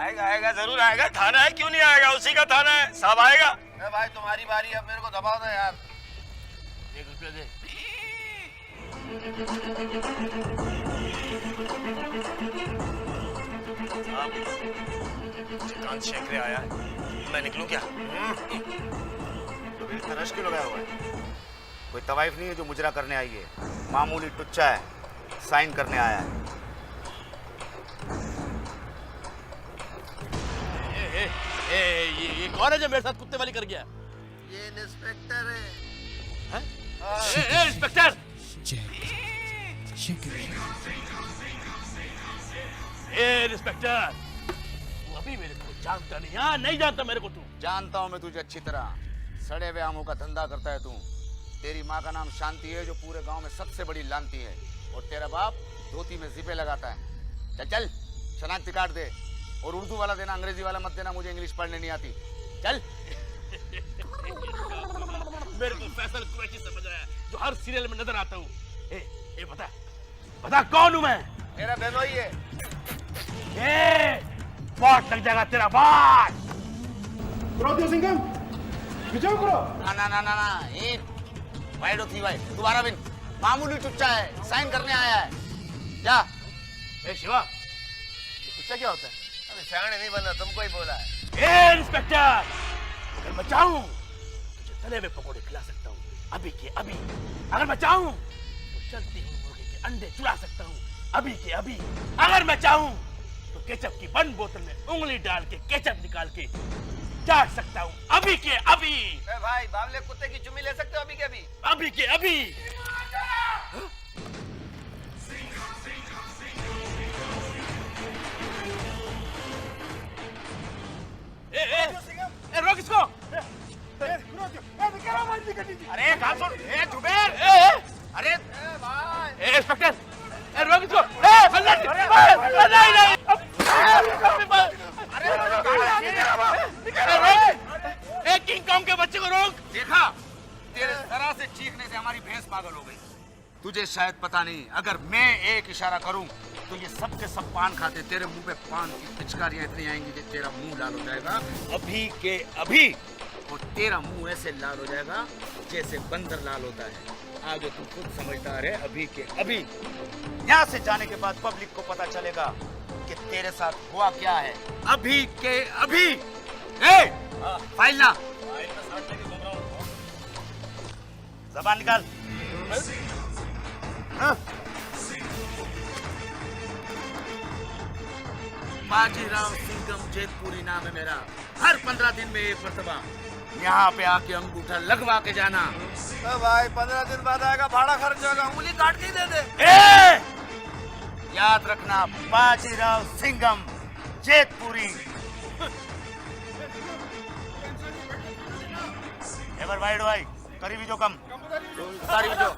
आएगा, जरूर आएगा। थाना है, क्यों नहीं आएगा? उसी का थाना है, साहब आएगा। भाई तुम्हारी बारी, अब मेरे को दबाओ ना यार। 1 रुपया दे। जयकांत शेखरे आया है, मैं निकलूं क्या? तो फिर तरस क्यों लगाया हुआ है? कोई तवाइफ नहीं है जो मुजरा करने आई है, मामूली टुच्चा है, साइन करने आया है। ये कौन है जो मेरे साथ कुत्ते वाली कर गया? ये इंस्पेक्टर है। इंस्पेक्टर! इंस्पेक्टर, तू अभी मेरे को जानता नहीं? हाँ, नहीं जानता मेरे को तू? जानता हूँ मैं तुझे अच्छी तरह। सड़े हुए आमों का धंधा करता है तू। तेरी माँ का नाम शांति है, जो पूरे गांव में सबसे बड़ी लानती है, और तेरा बाप धोती में जिपे लगाता है। चल चल, शनाख्ती काट दे, और उर्दू वाला देना, अंग्रेजी वाला मत देना, मुझे इंग्लिश पढ़ने नहीं आती। चल। मेरे को फैसल कुरैशी समझ आया, जो हर सीरियल में नजर आता हूँ। ए बता, बता कौन हूँ मैं? मेरा बहनोई है। बाट लग जाएगा तेरा बाट। सिंघम, विजय करो। ना, ये वाइडो थी भाई, दोबारा बिन मामूली चुच्चा है, साइन करने आया है। जा। शिवा, चुच्चा क्या होता है? अभी शान नहीं बना, तुमको ही बोला है। इंस्पेक्टर, अगर मैं चाहूं तुझे तले हुए पकोड़े खिला सकता हूँ, अभी के अभी। अगर मैं चाहूं तो चलती हुई मुर्गे के अंडे चुरा सकता हूँ, अभी के अभी। अगर मैं चाहूं तो केचप की बंद बोतल में उंगली डाल के केचप निकाल के चाट सकता हूँ, अभी के अभी। भाई, बावले कुत्ते की चुम्मी ले सकते हो अभी के अभी? अभी के अभी। रोक इसको। अरे कहाँ सुन? जुबेर! अरे इंस्पेक्टर, रोक इसको। नहीं। किंग कॉन्ग के बच्चे को रोक। देखा, तेरे जरा से चीखने से हमारी भैंस पागल हो गई। तुझे शायद पता नहीं, अगर मैं एक इशारा करूं तो ये सब के सब पान खाते, तेरे मुंह पे पान की पिचकारियां इतनी आएंगी कि तेरा मुंह लाल हो जाएगा, अभी के अभी। और तेरा मुंह ऐसे लाल हो जाएगा जैसे बंदर लाल होता है। आगे तू खुद समझदार है, अभी के अभी। यहाँ से जाने के बाद पब्लिक को पता चलेगा कि तेरे साथ हुआ क्या है, अभी के अभी। फाइल ना, जबान निकाल। बाजीराव सिंघम जेतपुरी नाम है मेरा। हर 15 दिन में एक मरतबा यहाँ पे आके अंगूठा लगवा के जाना। भाई 15 दिन बाद आएगा, भाड़ा खर्च होगा, उंगली काट के ही दे दे। याद रखना, बाजीराव सिंघम जेतपुरी। एवर वाइड भाई, करीबी जो कम, करीबी जो।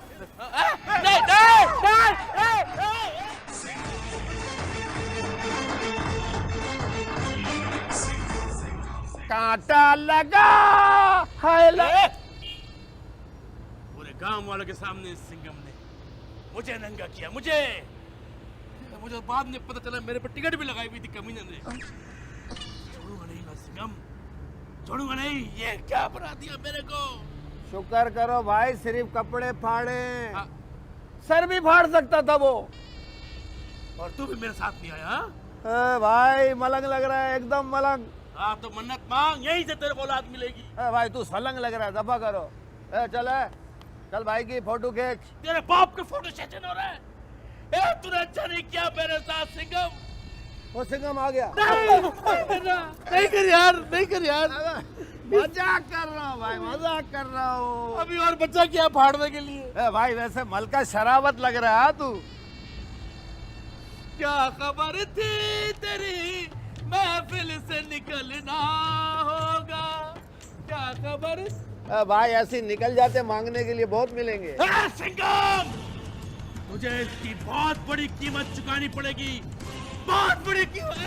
कांटा लगा है। पूरे गांव वालों के सामने सिंघम ने मुझे नंगा किया, मुझे बाद में पता चला मेरे पर टिकट भी लगाई हुई थी कमीने ने। छोड़ूंगा नहीं मैं सिंघम, छोड़ूंगा नहीं। ये क्या बना दिया मेरे को? शुक्र करो भाई, सिर्फ कपड़े फाड़े, सर भी फाड़ सकता था वो। और तू भी मेरे साथ नहीं आया? भाई मलंग लग रहा है, एकदम मलंग। हाँ तो मन्नत मांग, यहीं से तेरे को औलाद मिलेगी। भाई तू सलंग लग रहा है, दफा करो। चल भाई की फोटो खींच। तेरे बाप के फोटो सेशन हो रहा है। तूने अच्छा नहीं किया मेरे साथ सिंघम। वो सिंघम आ गया। नहीं कर यार, नहीं कर यार। मजाक कर रहा हूँ भाई, मजाक कर रहा हूँ। अभी और बच्चा क्या फाड़ने के लिए? भाई वैसे मलका शराबत लग रहा है तू। क्या खबर थी तेरी महफिल से निकलना होगा, क्या खबर? भाई ऐसे निकल जाते, मांगने के लिए बहुत मिलेंगे। सिंघम, तुझे इसकी बहुत बड़ी कीमत चुकानी पड़ेगी, बहुत बड़ी कीमत।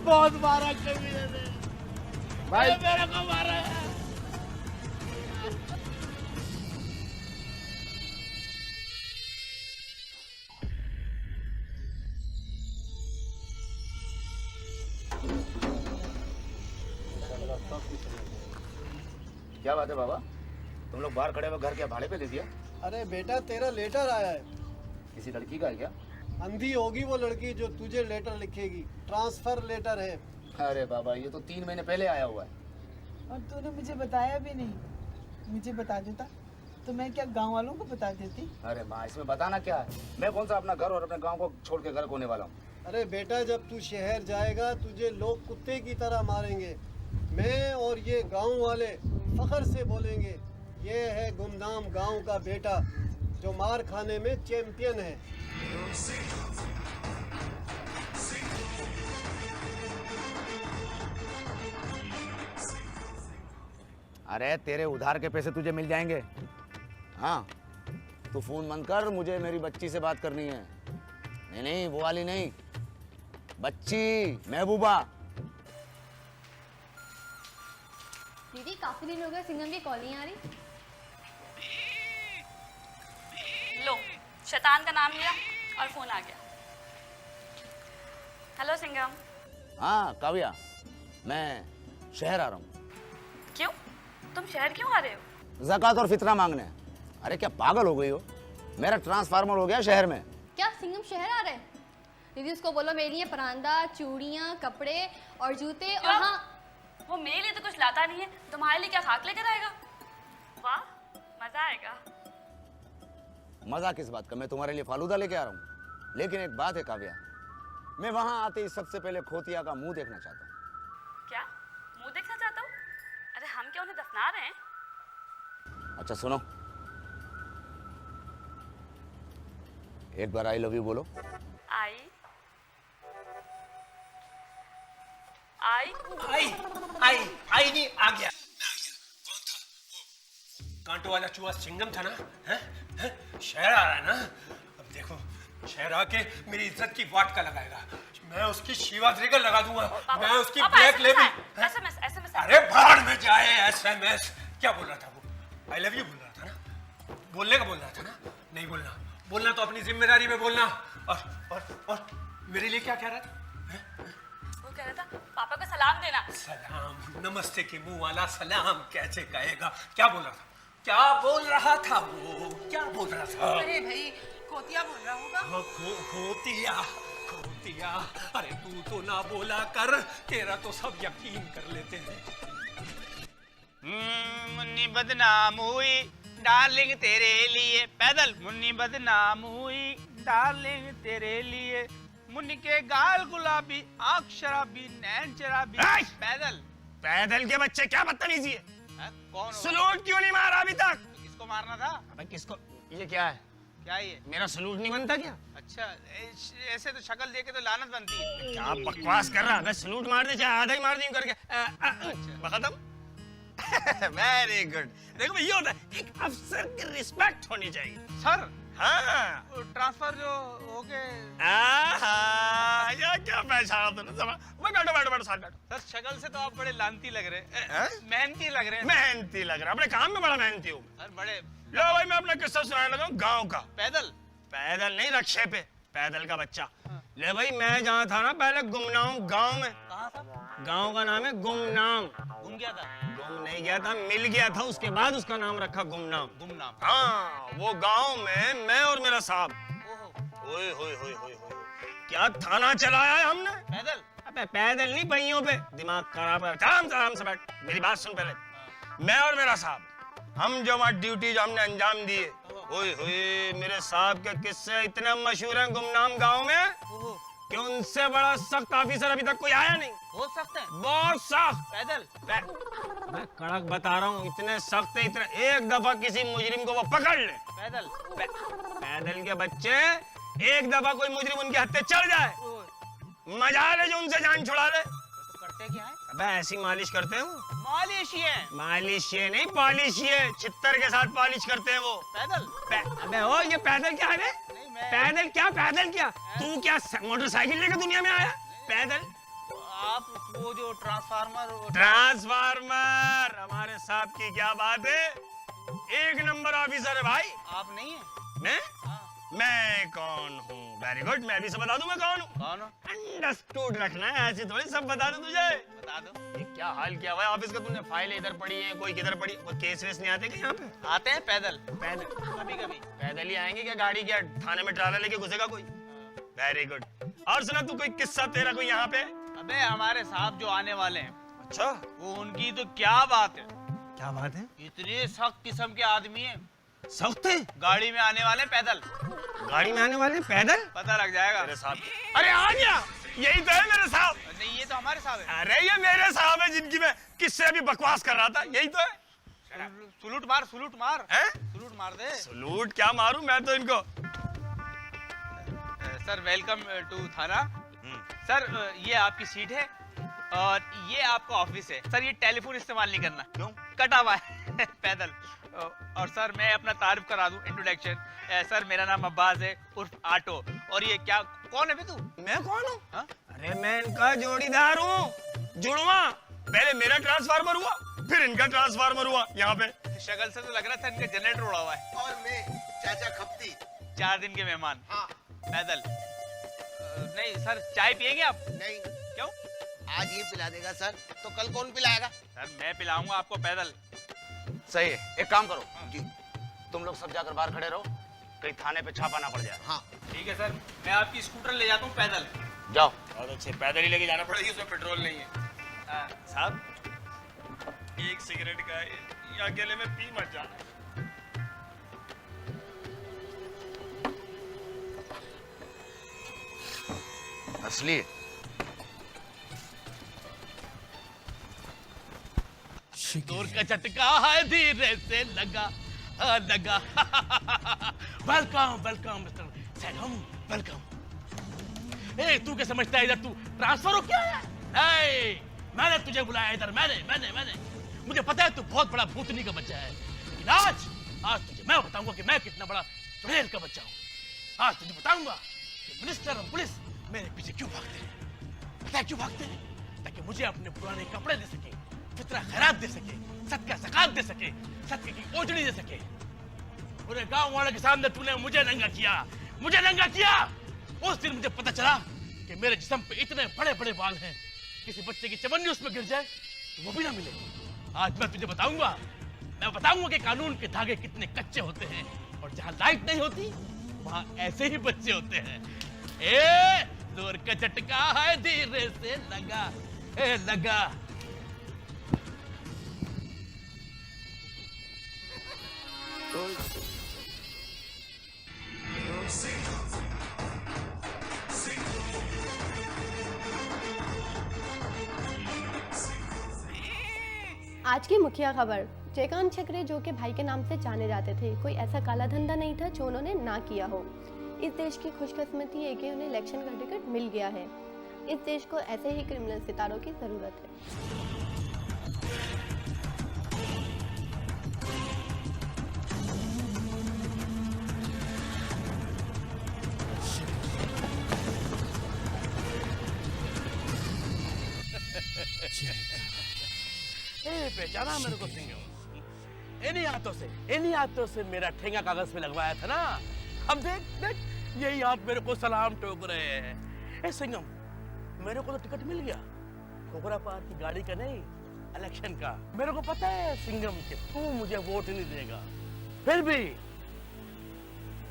बहुत मारा कमीने ने भाई, मेरे को मारा है। क्या बात है बाबा, तुम लोग बाहर खड़े हुए घर के भाड़े पे ले दिया? अरे बेटा, तेरा लेटर आया है। किसी लड़की का है क्या? अंधी होगी वो लड़की जो तुझे लेटर लिखेगी, ट्रांसफर लेटर है। अरे बाबा, ये तो 3 महीने पहले आया हुआ है। और तूने मुझे बताया भी नहीं। मुझे बता देता तो मैं क्या गांव वालों को बता देती। अरे माँ, इसमें बताना क्या है? मैं कौन सा अपना घर और अपने गांव को छोड़ के घर कोने वाला हूँ? अरे बेटा, जब तू शहर जाएगा तुझे लोग कुत्ते की तरह मारेंगे। मैं और ये गांव वाले फख्र से बोलेंगे, ये है गुमनाम गांव का बेटा जो मार खाने में चैंपियन है। अरे तेरे उधार के पैसे तुझे मिल जाएंगे। हाँ, तू फोन बंद कर, मुझे मेरी बच्ची से बात करनी है। नहीं नहीं, वो वाली नहीं, बच्ची महबूबा। दीदी काफी दिन हो गए सिंघम की कॉल नहीं आ रही। लो, शैतान का नाम लिया और फोन आ गया। हेलो सिंघम। हाँ काव्या, मैं शहर आ रहा हूँ। क्यों? तुम शहर क्यों आ रहे हो? ज़कात और फितरा मांगने। अरे क्या पागल हो गई हो? मेरा ट्रांसफार्मर हो गया शहर में। क्या सिंघम शहर आ रहे हैं? दीदी उसको बोलो मेरे लिए परांदा, चूड़ियाँ, कपड़े और जूते। और हाँ, वो मेरे लिए तो कुछ लाता नहीं है, तुम्हारे लिए क्या खाक लेकर आएगा? वाह, मजा आएगा। मजा किस बात का? मैं तुम्हारे लिए फालूदा लेके आ रहा हूँ। लेकिन एक बात है काव्या, मैं वहां आते ही सबसे पहले खोतिया का मुंह देखना चाहता हूँ। क्या मुंह देखना चाहता हूँ? अरे हम क्या उन्हें दफना रहे हैं? अच्छा सुनो, एक बार आई लव यू बोलो। आई आई आई आई आई नहीं, आ गया। कौन था वो? कांटो वाला चूहा सिंघम था ना? हैं? शहर आ रहा है ना? अब देखो, शहर आके मेरी इज्जत की वाट का लगाएगा। मैं उसकी शिवाजरी लगा दूंगा। मैं उसकी ब्लैक लेबल। SMS SMS. अरे बाहर में जाए एसएमएस। क्या बोल रहा था वो? आई लव यू बोल रहा था ना? बोलने का बोल रहा था ना? नहीं बोलना, बोलना तो अपनी जिम्मेदारी में बोलना। और मेरे लिए क्या कह रहा था? वो कह रहा था पापा को सलाम देना। सलाम? नमस्ते के मुंह वाला सलाम कैसे कहेगा? क्या बोल रहा था? क्या बोल रहा था वो? क्या बोल रहा था? अरे भाई, खोतिया बोल रहा होगा। खोतिया खोतिया। अरे तू तो ना बोला कर, तेरा तो सब यकीन कर लेते हैं। मुन्नी बदनाम हुई डार्लिंग तेरे लिए पैदल। मुन्नी बदनाम हुई डार्लिंग तेरे लिए। मुन्नी के गाल गुलाबी, आँख शराबी, नैन शराबी। पैदल पैदल के बच्चे, क्या बदतमीजी है? कौन? सलूट क्यों नहीं मारा अभी तक? किसको मारना था? अबे किसको? ये क्या है? क्या ये? मेरा सलूट नहीं बनता क्या? अच्छा, ऐसे तो शक्ल देके तो लानत बनती है। क्या बकवास कर रहा है? अबे सलूट मार दे, चाहे आधा ही मार दी करके। खत्म। Very good. देखो ये होता है, एक अफसर की रिस्पेक्ट होनी चाहिए। सर, हाँ, ट्रांसफर जो हो गए। ये क्या पहचाना तुमने? बैठो बैठो बैठो, साथ बैठो। सर शक्ल से तो आप बड़े लानती लग रहे हैं, मेहनती लग रहे हैं। मेहनती लग रहा है, अपने काम में बड़ा मेहनती हूँ। सर बड़े। लो भाई, मैं अपना किस्सा सुनाने लगा हूँ गाँव का। पैदल? पैदल नहीं, रक्षे पे। पैदल का बच्चा। ले भाई, मैं जहाँ था ना पहले गुमनाम गाँव में। कहाँ था? गाँव का नाम है गुमनाम। घूम गया था? गुम नहीं गया था, मिल गया था, उसके बाद उसका नाम रखा गुमनाम। गुमनाम? हाँ, वो गाँव में मैं और मेरा साहब, ओए होए होए होए होए, क्या थाना चलाया है हमने। पैदल? अबे पैदल नहीं, पहियों पे। दिमाग खराब है। आराम से बैठ, मेरी बात सुन पहले। मैं और मेरा साहब, हम जो हमारी ड्यूटी जो हमने अंजाम दिए, ओए होए, मेरे साहब के किस्से इतने मशहूर हैं गुमनाम गांव में कि उनसे बड़ा सख्त ऑफिसर अभी तक कोई आया नहीं। बहुत सख्त है? बहुत सख्त। पैदल? मैं कड़क बता रहा हूँ, इतने सख्त है, इतने। एक दफा किसी मुजरिम को वो पकड़ ले। पैदल? पैदल के बच्चे, एक दफा कोई मुजरिम उनके हत्थे चढ़ जाए, मजा ले जो उनसे जान छुड़ा ले। तो करते क्या है? अबे ऐसी मालिश करते हैं वो। मालिश ये? मालिश ये नहीं, पॉलिश ये। छित्तर के साथ पॉलिश करते हैं वो। पैदल? अबे ओ, ये पैदल क्या है? पैदल क्या? पैदल क्या? तू क्या मोटरसाइकिल लेकर दुनिया में आया? पैदल? आप वो जो ट्रांसफार्मर हमारे साहब की क्या बात है, एक नंबर ऑफिसर है भाई। आप नहीं है? मैं? मैं कौन हूँ? वेरी गुड, मैं भी सब बता दूं मैं कौन हूँ। कौन हो? अंडरस्टूड रखना है, ऐसे थोड़ी सब बता दूं तुझे। बता दो। ये क्या हाल किया हुआ है ऑफिस का तूने? फाइलें इधर पड़ी हैं, कोई किधर पड़ी। वो केस वेस नहीं आते क्या यहाँ पे? आते हैं पैदल। पैदल? कभी कभी। पैदल ही आएंगे क्या? गाड़ी क्या थाने में ट्राला लेके घुसेगा कोई? Very good. और सुना तू, कोई किस्सा तेरा कोई यहाँ पे? अबे हमारे साहब जो आने वाले हैं, अच्छा, वो उनकी तो क्या बात है। क्या बात है? इतने सख्त किस्म के आदमी हैं सौते गाड़ी में आने वाले पैदल। गाड़ी में आने वाले पैदल? पता लग जाएगा मेरे साहब। अरे आ गया, यही तो है मेरे साहब। नहीं ये तो हमारे साहब है। अरे ये मेरे साहब है जिनकी मैं किससे अभी बकवास कर रहा था, यही तो है। सलूट मार, सलूट मार। हैं? सलूट मार दे। सलूट क्या मारूं मैं तो इनको। सर वेलकम टू थाना। सर ये आपकी सीट है और ये आपका ऑफिस है। सर ये टेलीफोन इस्तेमाल नहीं करना। क्यों? कटा हुआ है पैदल। और सर मैं अपना तारीफ करा दूं, इंट्रोडक्शन। सर मेरा नाम अब्बास है उर्फ आटो। और ये क्या, कौन है बे तू? मैं कौन हूँ? अरे मैं इनका जोड़ीदार हूँ, जुड़वा। पहले मेरा ट्रांसफार्मर हुआ, फिर इनका ट्रांसफार्मर हुआ यहाँ पे। शक्ल से तो लग रहा था इनका जनरेटर उड़ा हुआ है। और मैं चाचा खपती। 4 दिन के मेहमान। हाँ। पैदल। नहीं सर चाय पियेंगे आप? नहीं। क्यों? आज ये पिला देगा सर, तो कल कौन पिलाएगा? सर मैं पिलाऊंगा आपको पैदल। सही है, एक काम करो जी, तुम लोग सब जाकर बाहर खड़े रहो, कहीं थाने पे छापा ना पड़ जाए। हाँ ठीक है सर, मैं आपकी स्कूटर ले जाता हूँ पैदल। जाओ। बहुत अच्छे, पैदल ही लेके जाना पड़ेगा, उसमें पेट्रोल नहीं है। साहब एक सिगरेट का ये अकेले में पी मत जाना। असली दूर का झटका है धीरे से लगा लगा। वेलकम वेलकम मिस्टर सैगम, वेलकम। ए तू क्या समझता है इधर तू ट्रांसफर हो क्या है? नहीं, मैंने तुझे बुलाया इधर, मैंने मुझे पता है तू बहुत बड़ा भूतनी का बच्चा है, लेकिन आज तुझे मैं बताऊंगा कि मैं कितना बड़ा चुड़ैल का बच्चा हूँ। आज तुझे बताऊंगा कि मिनिस्टर और पुलिस मेरे पीछे क्यों भागते हैं। पता है क्यों भागते हैं? ताकि मुझे अपने पुराने कपड़े दे सके, फितरा खैरात दे सके, सदका ज़कात दे सके, सदके की ओजड़ी दे सके। पूरे गांव वालों के सामने तूने मुझे नंगा किया। उस दिन मुझे पता चला कि मेरे जिस्म पे इतने बड़े बड़े बाल हैं, किसी बच्चे की चवन्नी उसमें गिर जाए तो वो भी ना मिले। आज मैं तुझे बताऊंगा कि कानून के धागे कितने कच्चे होते हैं, और जहां लाइट नहीं होती वहां ऐसे ही बच्चे होते हैं। ए दूर का झटका है धीरे से लगा। आज की मुखिया खबर। जयकांत छकरे जो कि भाई के नाम से जाने जाते थे, कोई ऐसा काला धंधा नहीं था जो उन्होंने ना किया हो। इस देश की खुशकिस्मती है कि उन्हें इलेक्शन का टिकट मिल गया है। इस देश को ऐसे ही क्रिमिनल सितारों की जरूरत है। पहचाना मेरे को सिंघम? इन्हीं हाथों से मेरा ठेंगा कागज पे लगवाया था ना। अब देख यही हाथ मेरे को सलाम ठोक रहे हैं। सिंघम मेरे को तो टिकट मिल गया, कोबरा पार की गाड़ी का नहीं, इलेक्शन का। मेरे को पता है सिंघम कि तू मुझे वोट नहीं देगा, फिर भी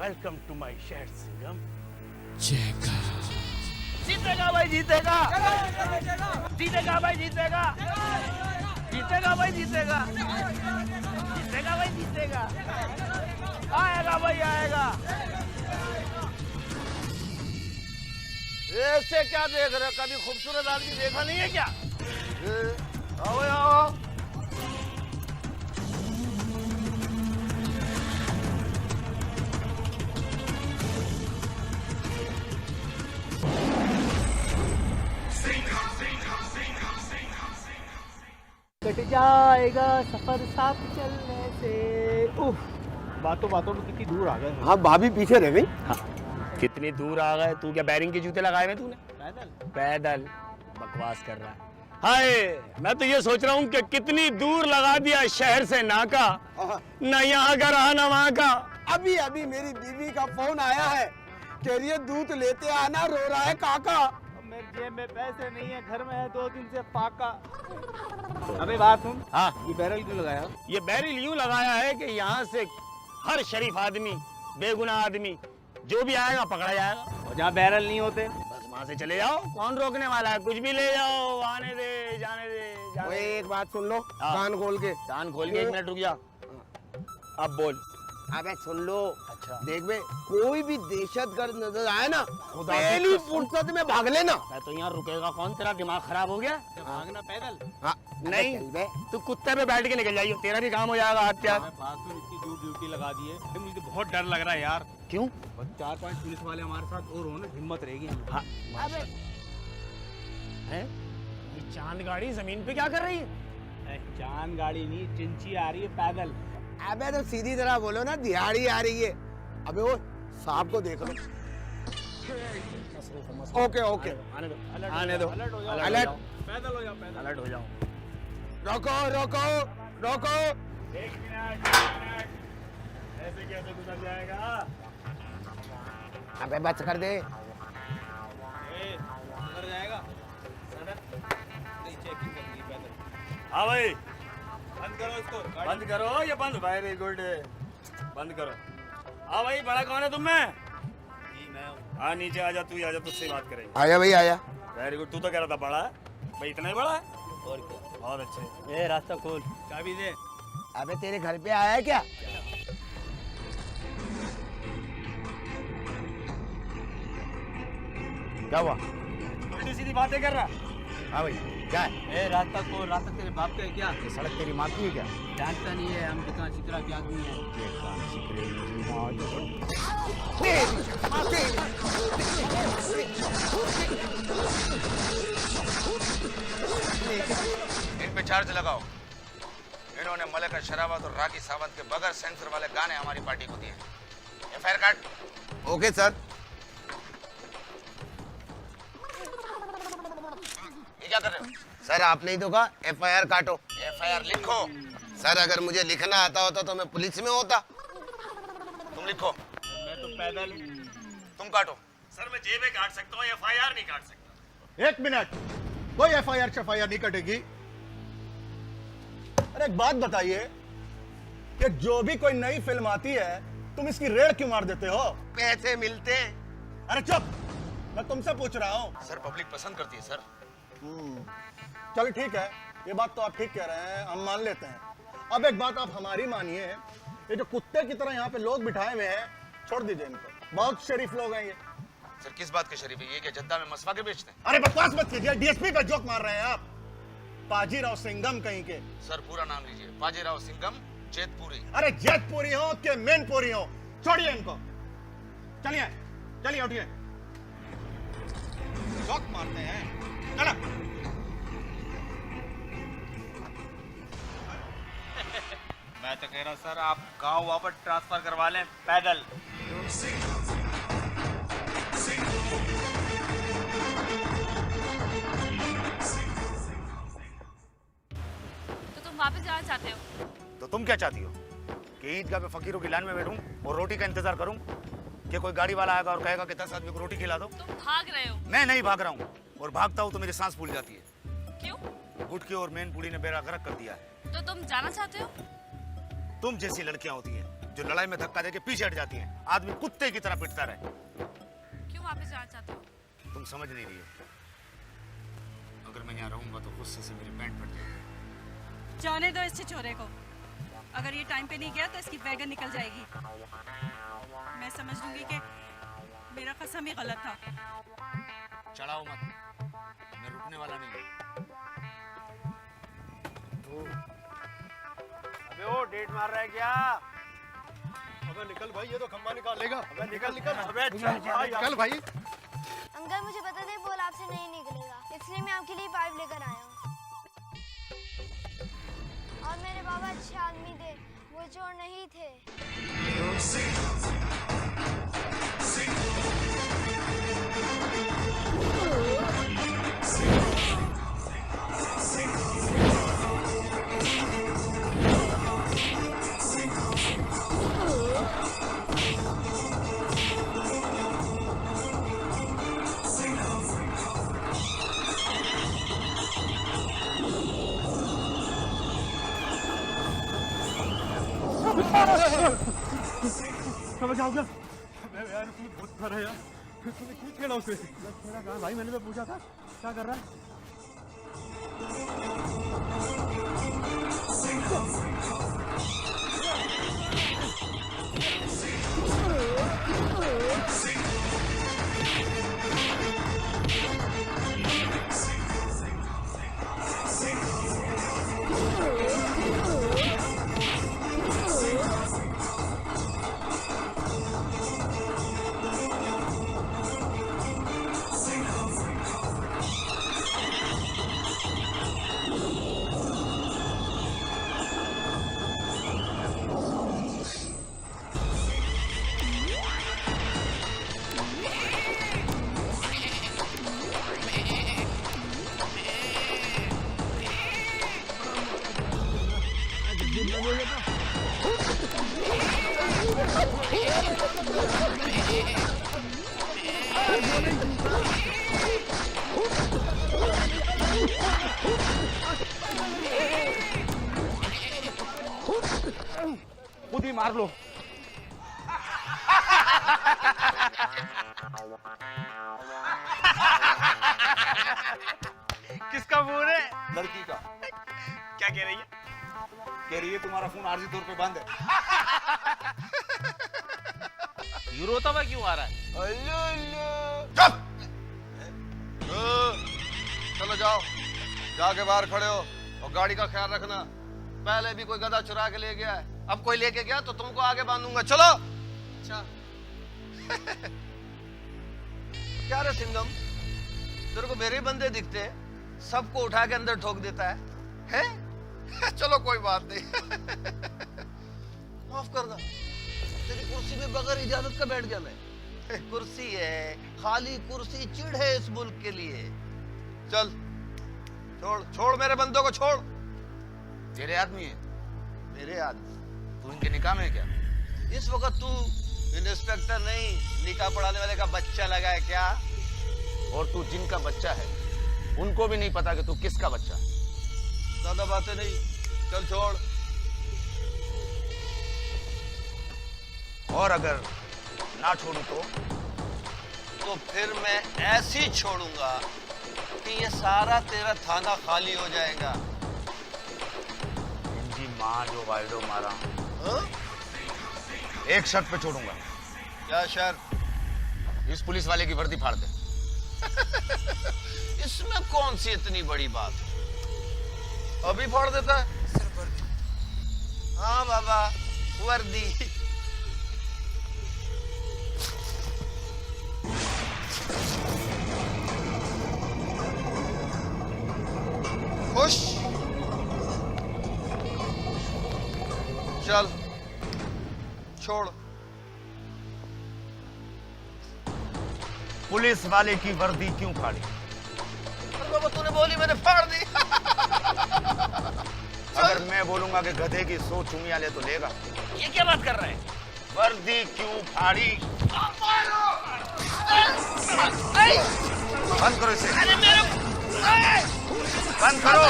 वेलकम टू माय शहर सिंघम। जीतेगा भाई, जीतेगा भाई, जीतेगा। आएगा भाई, आएगा। ऐसे क्या देख रहे? कभी खूबसूरत आदमी देखा नहीं है क्या? आओ। कट जाएगा सफर साथ चलने से। बातों में कितनी दूर आ गए। हाँ भाभी पीछे रह गई। हाँ कितनी दूर आ गए? तू क्या बैरिंग के जूते लगाए हुए तूने? पैदल बकवास कर रहा है। हाय मैं तो ये सोच रहा हूँ कि कितनी दूर लगा दिया शहर से नाका, न यहाँ का रहा न वहाँ का। अभी मेरी बीवी का फोन आया है, कह रही है दूध लेते आना, रो रहा है काका। मेरे जेब में पैसे नहीं है, घर में है 2 दिन से फाका। अबे बात सुन। हाँ ये बैरल क्यों लगाया? ये बैरल यूं लगाया है कि यहाँ से हर शरीफ आदमी, बेगुनाह आदमी जो भी आएगा पकड़ा जाएगा। और जहाँ बैरल नहीं होते बस वहाँ से चले जाओ, कौन रोकने वाला है? कुछ भी ले जाओ, आने दे, जाने दे। एक बात सुन लो, कान खोल के। 1 मिनट रुक जा। अब बोल। अबे सुन लो। अच्छा देख बे, कोई भी दहशतगर्द नजर आए ना, पहली फुर्सत में भाग लेना। मैं तो यहाँ रुकेगा कौन? तेरा दिमाग खराब हो गया? भागना पैदल? हाँ नहीं, तू कुत्ते पे बैठ के निकल जाइयो, तेरा भी काम हो जाएगा। हाथ प्यार इतनी दूर ड्यूटी लगा दी है, मुझे बहुत डर लग रहा है यार। क्यों? 4-5 पुलिस वाले हमारे साथ और हो ना, हिम्मत रहेगी। हाँ। है? ये चांद गाड़ी जमीन पे क्या कर रही है? चांद गाड़ी नहीं, चिंची आ रही है पैदल। अबे तो सीधी तरह बोलो ना, दिहाड़ी आ रही है। अबे वो सांप को देख लो। ओके ओके, आने दो, अलर्ट। पैदल हो जाओ, पैदल अलर्ट हो जाओ। रोको रोको रोको। 1 मिनट। ऐसे कैसे गुजर जाएगा? अबे बच कर दे। गुजर जाएगा। नहीं, चेकिंग करनी पैदल। हाँ भाई, बंद करो इसको। बंद करो। ये बंद, वेरी गुड, बंद करो। हाँ भाई, बड़ा कौन है तुम में? हाँ नीचे आजा, तू ही आजा, तुझसे बात करेंगे। आया भाई आया। Very good. तू तो कह रहा था बड़ा है भाई, इतना ही बड़ा है? और क्या, बहुत अच्छे। ये रास्ता खोल, चाबी दे। अबे तेरे घर पे आया है क्या? क्या हुआ? उल्टी सीधी बातें कर रहा। हाँ भाई क्या है? रास्ता को, रास्ता तेरे बाप का है क्या? ये सड़क तेरी माँ की है क्या? जानता नहीं है, हम कितना चित्रा के आदमी है। इन पे चार्ज लगाओ। इन्होंने मलिका शरावत और रागी सावंत के बगैर सेंसर वाले गाने हमारी पार्टी को दिए। एफआईआर काट। Okay sir. ये क्या कर रहे हो? सर आपने ही तो कहा एफआईआर काटो। एफआईआर लिखो। सर अगर मुझे लिखना आता होता तो मैं पुलिस में होता। तुम लिखो। मैं तो पैदल। तुम काटो। सर मैं जेबें काट सकता हूँ, एफआईआर नहीं काट सकता। 1 मिनट, कोई एफआईआर नहीं कटेगी। अरे एक बात बताइए कि जो भी कोई नई फिल्म आती है तुम इसकी रेड क्यों मार देते हो? पैसे मिलते हैं। अरे चुप, मैं तुमसे पूछ रहा हूँ। सर पब्लिक पसंद करती है सर। चलो ठीक है, ये बात तो आप ठीक कह रहे हैं, हम मान लेते हैं। अब एक बात आप हमारी मानिए, ये जो कुत्ते की तरह यहाँ पे लोग बिठाए हुए हैं, छोड़ दीजिए इनको। बहुत शरीफ लोग हैं ये। सर किस बात के शरीफ है? ये क्या जद्दा में मसवा के बेचते हैं? अरे बकवास मत कीजिए, डीएसपी पे जोक मार रहे हैं आप। पाजीराव सिंघम कहीं के। सर पूरा नाम लीजिए। बाजीराव सिंघम जेतपुरी। अरे जेतपुरी हो कि मैनपुरी हो, छोड़िए इनको। चलिए चलिए उठिए, जोक मारते हैं। चलो। मैं तो कह रहा सर, आप गांव वापस ट्रांसफर करवा लें पैदल। तो तुम वापस जाना चाहते हो? तो तुम क्या चाहती हो कि ईदगाह पे फकीरों की लाइन में बैठूं और रोटी का इंतजार करूं कि कोई गाड़ी वाला आएगा और कहेगा कि 10 आदमी को रोटी खिला दो? तुम भाग रहे हो। मैं नहीं भाग रहा हूं, और भागता हूं तो मेरी सांस फूल जाती है। क्यों? गुटकी और मैनपुरी ने बेड़ा गर्क कर दिया है। तो तुम जाना चाहते हो? तुम जैसी लड़कियां होती हैं जो लड़ाई में धक्का देके पीछे हट जाती हैं, आदमी कुत्ते की तरह पिटता रहे। क्यों वापस जाना चाहते हो? तुम समझ नहीं रही हो। अगर मैं यहाँ रहूंगा तो गुस्से से मेरी पैंट फट जाएगी। जाने दो इस छिछोरे को। अगर ये टाइम पे नहीं गया तो इसकी वैगन निकल जाएगी। मैं समझ लूंगी कि मेरा कसम ही गलत था। चढ़ाओ मत, मैं रुकने वाला नहीं हूँ। अबे वो डेट मार रहा है क्या? अबे निकल भाई, ये तो खंबा निकाल लेगा। अबे निकल निकल। अबे निकल भाई। अंकल मुझे पता था बोल आपसे नहीं निकलेगा, इसलिए मैं आपके लिए पाइप लेकर आया हूँ। और मेरे बाबा अच्छे आदमी थे, वो चोर नहीं थे। समझ आओ क्या? यार उसमें बहुत खरा है यार, तूने क्यों छेड़ा उसे? छेड़ा कहा भाई, मैंने तो पूछा था क्या कर रहा है। खुद ही मार लो। किसका फोन है? लड़की का। क्या कह रही है? कह रही है तुम्हारा फोन आरजी तौर पे बंद है। ये रोता हुआ क्यों आ रहा है? चुप! चलो जाओ, जाके बाहर खड़े हो और गाड़ी का ख्याल रखना। पहले भी कोई गधा चुरा के ले गया है, अब कोई लेके गया तो तुमको आगे बांधूंगा। चलो। अच्छा। क्या रे सिंघम, तेरे को मेरे बंदे दिखते हैं, सबको उठा के अंदर ठोक देता है, हैं? चलो कोई बात नहीं। माफ करना, तेरी कुर्सी में बगैर इजाजत का बैठ गया मैं। कुर्सी है, खाली कुर्सी चिढ़ है इस मुल्क के लिए। चल छोड़ छोड़, मेरे बंदों को छोड़। तेरे आदमी है? मेरे आदमी? तू इनके निकाह में है क्या? इस वक्त तू इंस्पेक्टर नहीं, निकाह पढ़ाने वाले का बच्चा लगा है क्या? और तू जिनका बच्चा है उनको भी नहीं पता कि तू किसका बच्चा है। ज्यादा बातें नहीं, चल छोड़। और अगर ना छोड़ू तो फिर मैं ऐसी छोड़ूंगा कि ये सारा तेरा थाना खाली हो जाएगा। इनकी माँ जो वाइडो मारा, एक शर्त पे छोड़ूंगा। क्या शर्त? इस पुलिस वाले की वर्दी फाड़ दे। इसमें कौन सी इतनी बड़ी बात? अभी फाड़ देता है? हाँ बाबा, वर्दी। खुश? चल छोड़। पुलिस वाले की वर्दी क्यों फाड़ी? बाबा तूने बोली, मैंने फाड़ दी। अगर मैं बोलूंगा कि गधे की सो चुमिया ले तो लेगा। ये क्या बात कर रहे हैं? वर्दी क्यों फाड़ी? बंद करो इसे। बंद करो।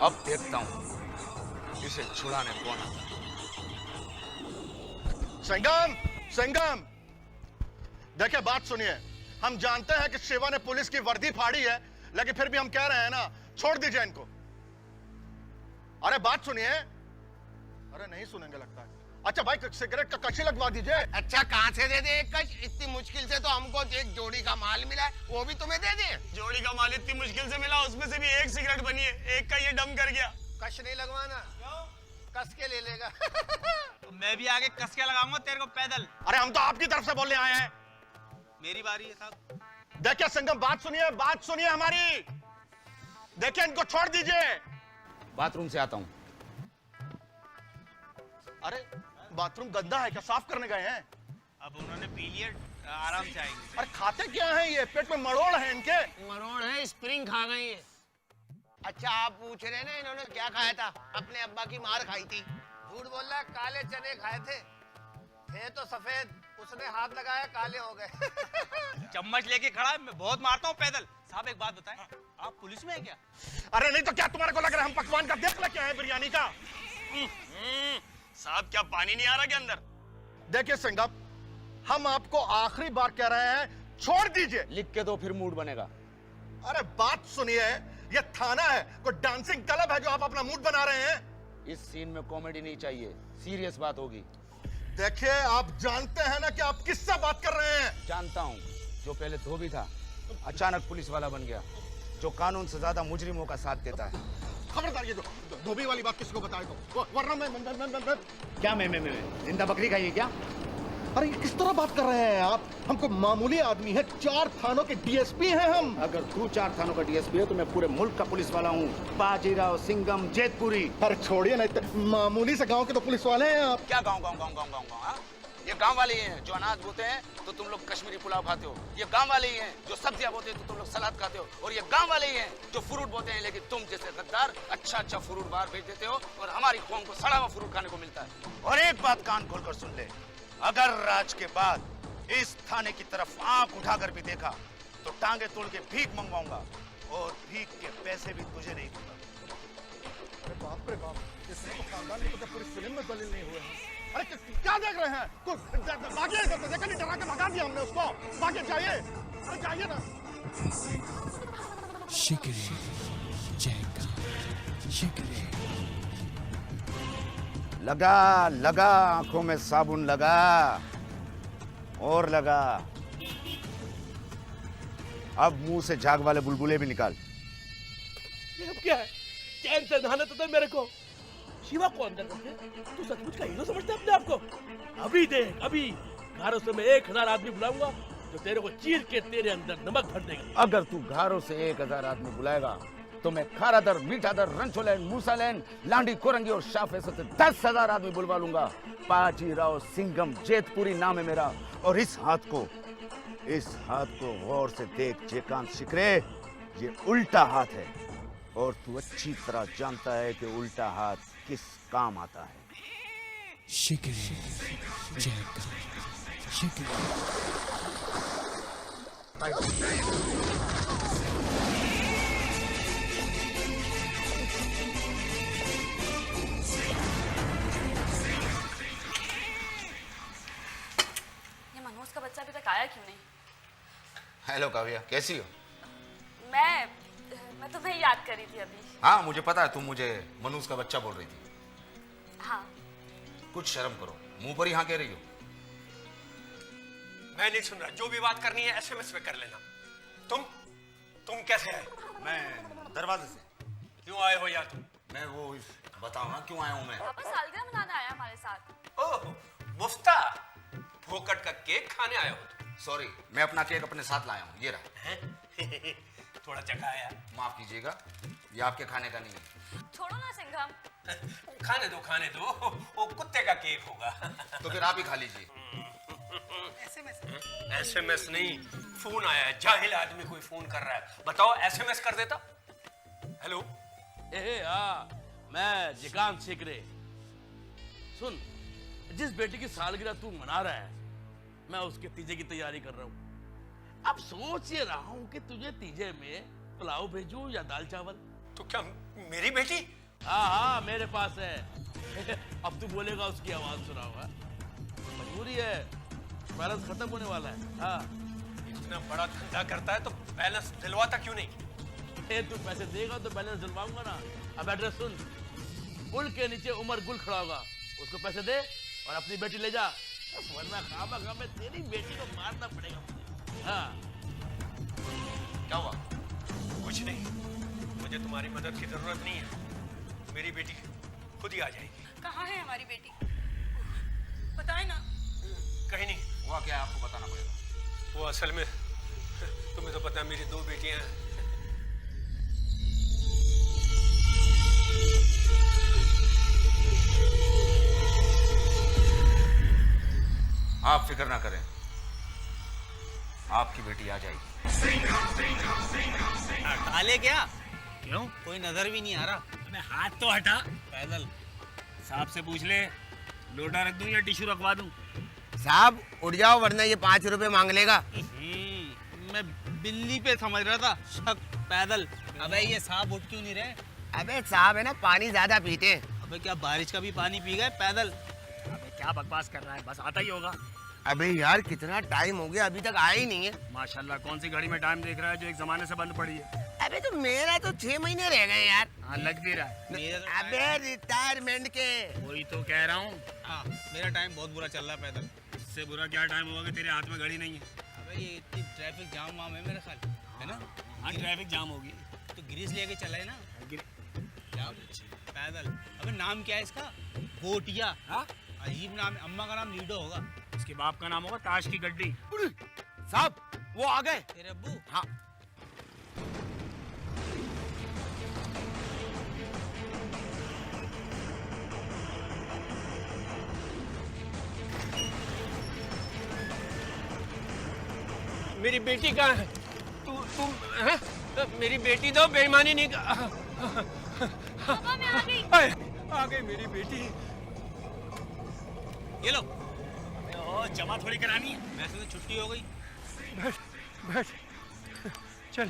अब देखता हूं इसे छुड़ाने कौन आता है। संगम, संगम, देखिए बात सुनिए। हम जानते हैं कि शिवा ने पुलिस की वर्दी फाड़ी है, लेकिन फिर भी हम कह रहे हैं ना, छोड़ दीजिए इनको। अरे बात सुनिए। अरे नहीं सुनेंगे लगता है। अच्छा भाई सिगरेट का कच्ची लगवा दीजिए। अच्छा कहाँ से दे दे एक कच? इतनी मुश्किल से तो हमको एक जोड़ी का माल मिला है, वो भी तुम्हें दे दे। जोड़ी का माल इतनी मुश्किल से मिला, उसमें से भी एक सिगरेट बनी है, एक का ये डम कर गया। कश नहीं लगवाना, कस के ले लेगा। तो मैं भी आगे कस के लगाऊंगा तेरे को पैदल। अरे हम तो आपकी तरफ से बोलने आए हैं। मेरी बारी है साहब। देखिए संगम, बात सुनिए हमारी। देखिए इनको छोड़ दीजिए। बाथरूम से आता हूं। अरे बाथरूम गंदा है क्या? साफ करने गए हैं? अब उन्होंने पी लिया, आराम से आएंगे। अरे खाते क्या है ये? पेट में मरोड़ है इनके। मरोड़ है, स्प्रिंग खा गई है। अच्छा आप पूछ रहे ना इन्होंने क्या खाया था? अपने अब्बा की मार खाई थी। झूठ बोल रहा है, काले चने खाए थे तो सफेद, उसने हाथ लगाया काले हो गए। चम्मच लेके खड़ा है, मैं बहुत मारता हूँ पैदल। साहब एक बात बताएं, आप पुलिस में हैं क्या? अरे नहीं तो क्या तुम्हारे को लग रहा है हम पकवान का देख लेके आए बिरयानी का? साहब क्या पानी नहीं आ रहा के अंदर? देखिए सिंगम, हम आपको आखिरी बार कह रहे हैं, छोड़ दीजिए। लिख के दो, फिर मूड बनेगा। अरे बात सुनिए, ये थाना है, कोई डांसिंग क्लब है जो आप अपना मूड बना रहे हैं? इस सीन में कॉमेडी नहीं चाहिए, सीरियस बात होगी। देखिए आप जानते हैं ना कि आप किससे बात कर रहे हैं? जानता हूं, जो पहले धोबी था अचानक पुलिस वाला बन गया, जो कानून से ज्यादा मुजरिमों का साथ देता है। खबरदार, ये धोबी वाली बात किसको बताए तो, वरना मैं क्या मैं जिंदा बकरी खाइए क्या? अरे ये किस तरह बात कर रहे हैं आप? हमको मामूली आदमी है, 4 थानों के डीएसपी हैं हम। अगर तू 4 थानों का डीएसपी है तो मैं पूरे मुल्क का पुलिस वाला हूँ। बाजीराव, सिंघम, जेतपुरी। अरे छोड़िए ना, मामूली से गांव के तो पुलिस वाले हैं आप। क्या गाँव गाँव गाँव गाँव गाँव गाँव? ये गांव वाले ही हैं जो अनाज बोते हैं तो तुम लोग कश्मीरी पुलाव खाते हो। ये गांव वाले ही हैं जो सब्जियां बोते हैं तो तुम लोग सलाद खाते हो। और ये गांव वाले ही हैं जो फ्रूट बोते हैं, लेकिन तुम जैसे गद्दार अच्छा फ्रूट बाहर भेज देते हो और हमारी कौम को सड़ा हुआ फ्रूट खाने को मिलता है। और एक बात कान खोलकर सुन ले, अगर राज के बाद इस थाने की तरफ आंख उठाकर भी देखा तो टांगे तोड़ के भीख मंगवाऊंगा और भीख के पैसे भी तुझे नहीं दूंगा। अरे बाप रे बाप, इसने तो खानदान में तो पूरी फिल्म में दलील नहीं हुए हैं। अरे क्या देख रहे हैं? भागिए इधर से, देखा नहीं, डरा के भगा दिया हमने उसको। भागिए, जाइए, अरे जाइए ना। शिकरे जयका शिकरे। लगा लगा आंखों में साबुन लगा और लगा। अब मुंह से झाग वाले बुलबुले भी निकाल। ये अब क्या है? चैन से नहाने तो दे मेरे को। शिवा को अंदर रखे, तू सचमुच का हीरो समझता है अपने आप को? अभी देख, अभी घरों से मैं 1000 आदमी बुलाऊंगा जो तेरे को चीर के तेरे अंदर नमक भर देगा। अगर तू घरों से 1000 आदमी बुलाएगा तो मैं खारादर, मीठादर, रंछोलैंड, मूसालैंड, लांडी, कोरंगी और शाफेसो से 10,000 आदमी बुलवा लूंगा। बाजीराव, सिंघम, जेतपुरी नाम है मेरा। और इस हाथ को गौर से देख जेकांत शिकरे, ये उल्टा हाथ है और तू अच्छी तरह जानता है कि उल्टा हाथ किस काम आता है। शिकरे जयका शिकरे। मनोज का बच्चा अभी तक आया क्यों नहीं? हेलो काव्या, कैसी हो? मैं तुम्हें याद करी थी अभी। हाँ मुझे पता है, तुम मुझे मनोज का बच्चा बोल रही थी। हाँ। कुछ शर्म करो, मुंह पर ही हाँ कह रही हो। मैं नहीं सुन रहा, जो भी बात करनी है एसएमएस में कर लेना। तुम कैसे आए? मैं दरवाजे से। क्यों आए हो यार तुम? मैं वो बताओ ना क्यों आया हूँ मैं। पापा सालगिरह मनाने आया हमारे साथ। ओह मुफ्ता, फोकट का केक खाने आए हो तुम? सॉरी, मैं अपना केक अपने साथ लाया हूँ, ये रहा। थोड़ा चखाया। माफ कीजिएगा, ये आपके खाने का नहीं है। छोड़ो ना सिंघम। खाने दो, वो कुत्ते का केक होगा। तो फिर आप ही खा लीजिए। एसएमएस नहीं, फोन आया है। जाहिल आदमी कोई फोन कर रहा है, बताओ एसएमएस कर देता। हेलो। मैं जेकांत शिकरे। सुन, जिस बेटी की सालगिरह तू मना रहा है, मैं उसके तीजे की तैयारी कर रहा हूँ। अब सोच ये रहा हूँ कि तुझे तीजे में पुलाव भेजूं या दाल चावल। तो क्या मेरी बेटी? हाँ मेरे पास है। अब तू बोलेगा उसकी आवाज सुना होगा, मजबूरी है, बैलेंस खत्म होने वाला है। हाँ, इतना बड़ा धंधा करता है तो बैलेंस दिलवाता क्यों नहीं? तू पैसे देगा तो बैलेंस दिलवाऊंगा ना। अब एड्रेस सुन, पुल के नीचे उमर गुल खड़ा होगा, उसको पैसे दे और अपनी बेटी ले जा, वरना खामखा में तेरी बेटी को मारना पड़ेगा मुझे। हाँ। क्या हुआ? कुछ नहीं, मुझे तुम्हारी मदद की जरूरत नहीं है। मेरी बेटी खुद ही आ जाएगी। कहाँ है हमारी बेटी? बताए ना। कहीं नहीं। हुआ क्या, आपको बताना पड़ेगा। वो असल में तुम्हें तो पता है मेरी 2 बेटियां हैं। आप फिक्र ना करें, आपकी बेटी आ जाएगी। काले क्या? क्यों? कोई नजर भी नहीं आ रहा। अबे हाथ तो हटा। पैदल साहब से पूछ ले, लोटा रख दूं या टिश्यू रखवा दूं? साहब उठ जाओ वरना ये 5 रुपए मांग लेगा। मैं बिल्ली पे समझ रहा था। शक। पैदल। अबे ये साहब उठ क्यों नहीं रहे? अबे साहब है ना, पानी ज्यादा पीते हैं। अबे क्या बारिश का भी पानी पी गए? पैदल। अबे क्या बकवास कर रहा है, बस आता ही होगा। अबे यार कितना टाइम हो गया, अभी तक आया ही नहीं है। माशाल्लाह, कौन सी घड़ी में टाइम देख रहा है जो एक जमाने से बंद पड़ी है? अबे तो मेरा तो 6 महीने रह गए यार। हाँ लग भी रहा है। अबे रिटायरमेंट के। वही तो कह रहा हूँ। हाँ मेरा टाइम बहुत बुरा चल रहा है पैदल। इससे बुरा क्या टाइम होगा कि तेरे हाथ में घड़ी नहीं है? अबे ये इतनी ट्रैफिक जाम वाम है मेरे ख्याल, है ना? हाँ ट्रैफिक जाम होगी तो ग्रीस लेके चला है ना। क्या पैदल? अबे नाम क्या है इसका? गोटिया। हाँ अजीब नाम है, अम्मा का नाम लीडो होगा, उसके बाप का नाम होगा ताश की गड्डी। साहब वो आ गए। तेरे अब्बू? हाँ। मेरी बेटी कहाँ है? तुम हैं? मेरी बेटी तो बेईमानी नहीं पापा मैं आ गई। आ गई मेरी बेटी। ये लो। ओ जमा थोड़ी करानी है, वैसे तो छुट्टी हो गई। बैठ बैठ चल।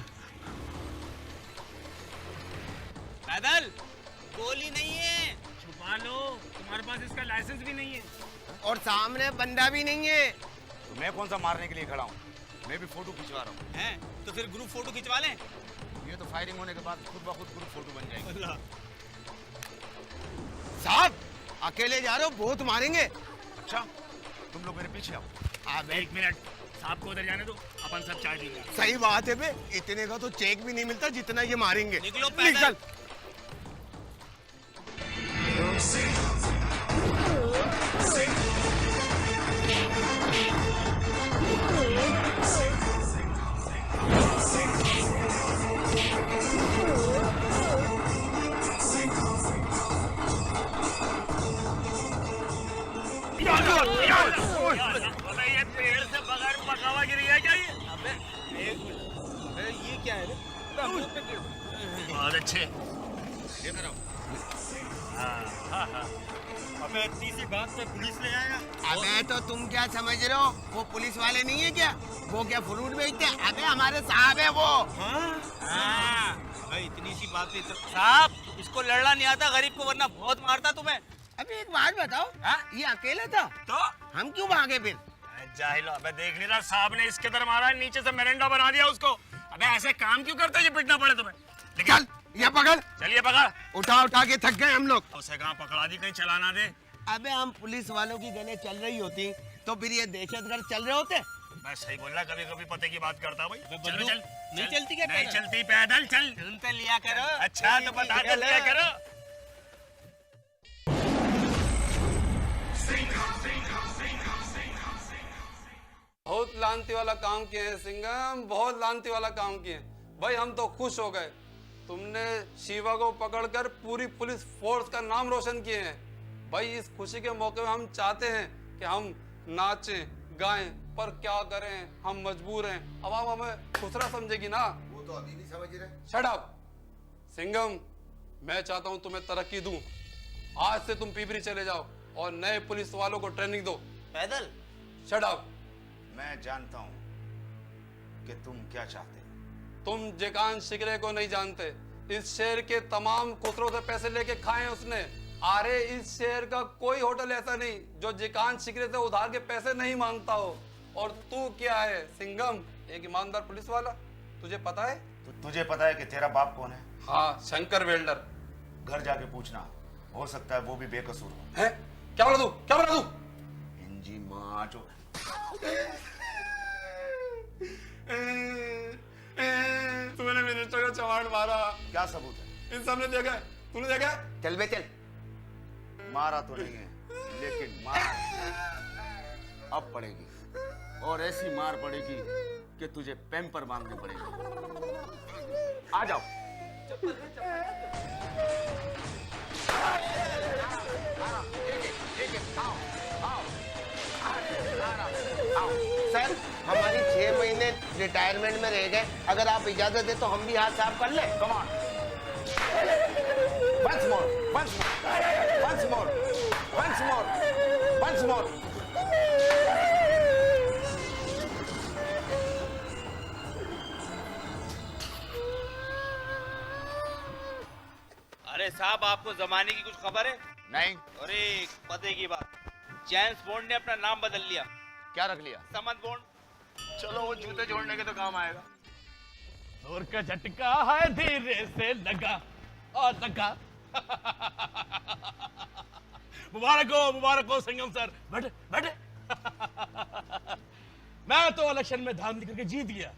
पैदल गोली नहीं है, छुपा लो, तुम्हारे पास इसका लाइसेंस भी नहीं है और सामने बंदा भी नहीं है। तो मैं कौन सा मारने के लिए खड़ा हूँ? मैं भी फोटो खिंचवा रहा हूँ। हैं? तो फिर ग्रुप फोटो खिंचवा लें? ये तो फायरिंग होने के बाद खुद ब खुद ग्रुप फोटो बन जाएगी। साहब अकेले जा रहे हो, बहुत मारेंगे। अच्छा तुम लोग मेरे पीछे आओ। अब एक मिनट, साहब को उधर जाने दो, अपन सब चाय पीएंगे। सही बात है बे, इतने का तो चेक भी नहीं मिलता जितना ये मारेंगे। निकलो पैदल। ये पेड़ से बगैर पकावा गिरी है क्या ये? अबे एक मिनट, ये क्या है? बहुत अच्छे। ये करो। हाँ। अबे इतनी सी बात पे पुलिस ले आएगा? अबे तो तुम क्या समझ रहे हो, वो पुलिस वाले नहीं है क्या? वो क्या फ्रूट बेचते हैं? अबे हमारे साहब है वो। हाँ। भाई इतनी सी बात पे साहब, इसको लड़ना नहीं आता गरीब को, वरना बहुत मारता तुम्हें। अबे एक बात बताओ, ये अकेला था तो हम क्यों भागे फिर? जाहिलो, अबे देख नहीं रहा साहब ने इसके तरह मारा, नीचे से मेरेंडा बना दिया उसको। अबे ऐसे काम क्यों करते ये पिटना पड़े तुम्हें? निकल, ये पकड़। चलिए पकड़। उठा के थक गए हम लोग। उसे कहाँ पकड़ा दी, कहीं चलाना दे। अबे हम पुलिस वालों की गले चल रही होती तो फिर ये दहशतगर्द चल रहे होते। मैं सही बोल रहा, कभी कभी पते की बात करता भाई। चल नहीं चलती क्या? नहीं चलती, पैदल चल। सुनते लिया करो। अच्छा तो बता दे लिया करो। बहुत लानती वाला काम किए हैं सिंघम, बहुत लानती वाला काम किए हैं भाई। हम तो खुश हो गए, तुमने शिवा को पकड़कर पूरी पुलिस फोर्स का नाम रोशन किए हैं भाई। इस खुशी के मौके में हम चाहते हैं कि हम नाचें गाएं, पर क्या करें, हम मजबूर हैं। अब आप हमें खुसरा समझेगी ना? वो तो अभी भी समझ रहे। शट अप सिंघम, मैं चाहता हूं तुम्हें तरक्की दूं। आज से तुम पीपरी चले जाओ और नए पुलिस वालों को ट्रेनिंग दो। पैदल। Shut up. मैं जानता हूं कि तुम क्या चाहते हो। तुम जेकान शिकरे को नहीं जानते। इस शहर के तमाम खुसरों से पैसे लेके खाए उसने। अरे इस शहर का कोई होटल ऐसा नहीं जो जेकान शिकरे से उधार के पैसे नहीं मांगता हो। और तू क्या है सिंघम, एक ईमानदार पुलिस वाला, तुझे पता है? तो तुझे पता है कि तेरा बाप कौन है? हाँ, शंकर वेल्डर। घर जाके पूछना, हो सकता है वो भी बेकसूर हो। है? क्या बोला तू? क्या बोला तू? इंजी माँ जो तूने मिनिस्टर का चमाड़ मारा। क्या सबूत है? इन सबने देखा है, तूने देखा है? चल बे चल। मारा तो नहीं है, लेकिन मार अब पड़ेगी, और ऐसी मार पड़ेगी कि तुझे पैम्पर बांधने पड़ेगी। आ जाओ। सर हमारी 6 महीने रिटायरमेंट में रह गए, अगर आप इजाजत दे तो हम भी हाथ साफ कर ले। Come on. Once more, once more, once more, once more, once more. अरे साहब, आपको जमाने की कुछ खबर है? नहीं। अरे पते की बात, जेम्स बॉन्ड ने अपना नाम बदल लिया। क्या रख लिया? समद बॉन्ड। चलो वो जूते जोड़ने के तो काम आएगा। जोर का झटका है धीरे से लगा और लगा। मुबारक हो संगम सर, बैठे बैठे। मैं तो इलेक्शन में धांधली करके जीत गया।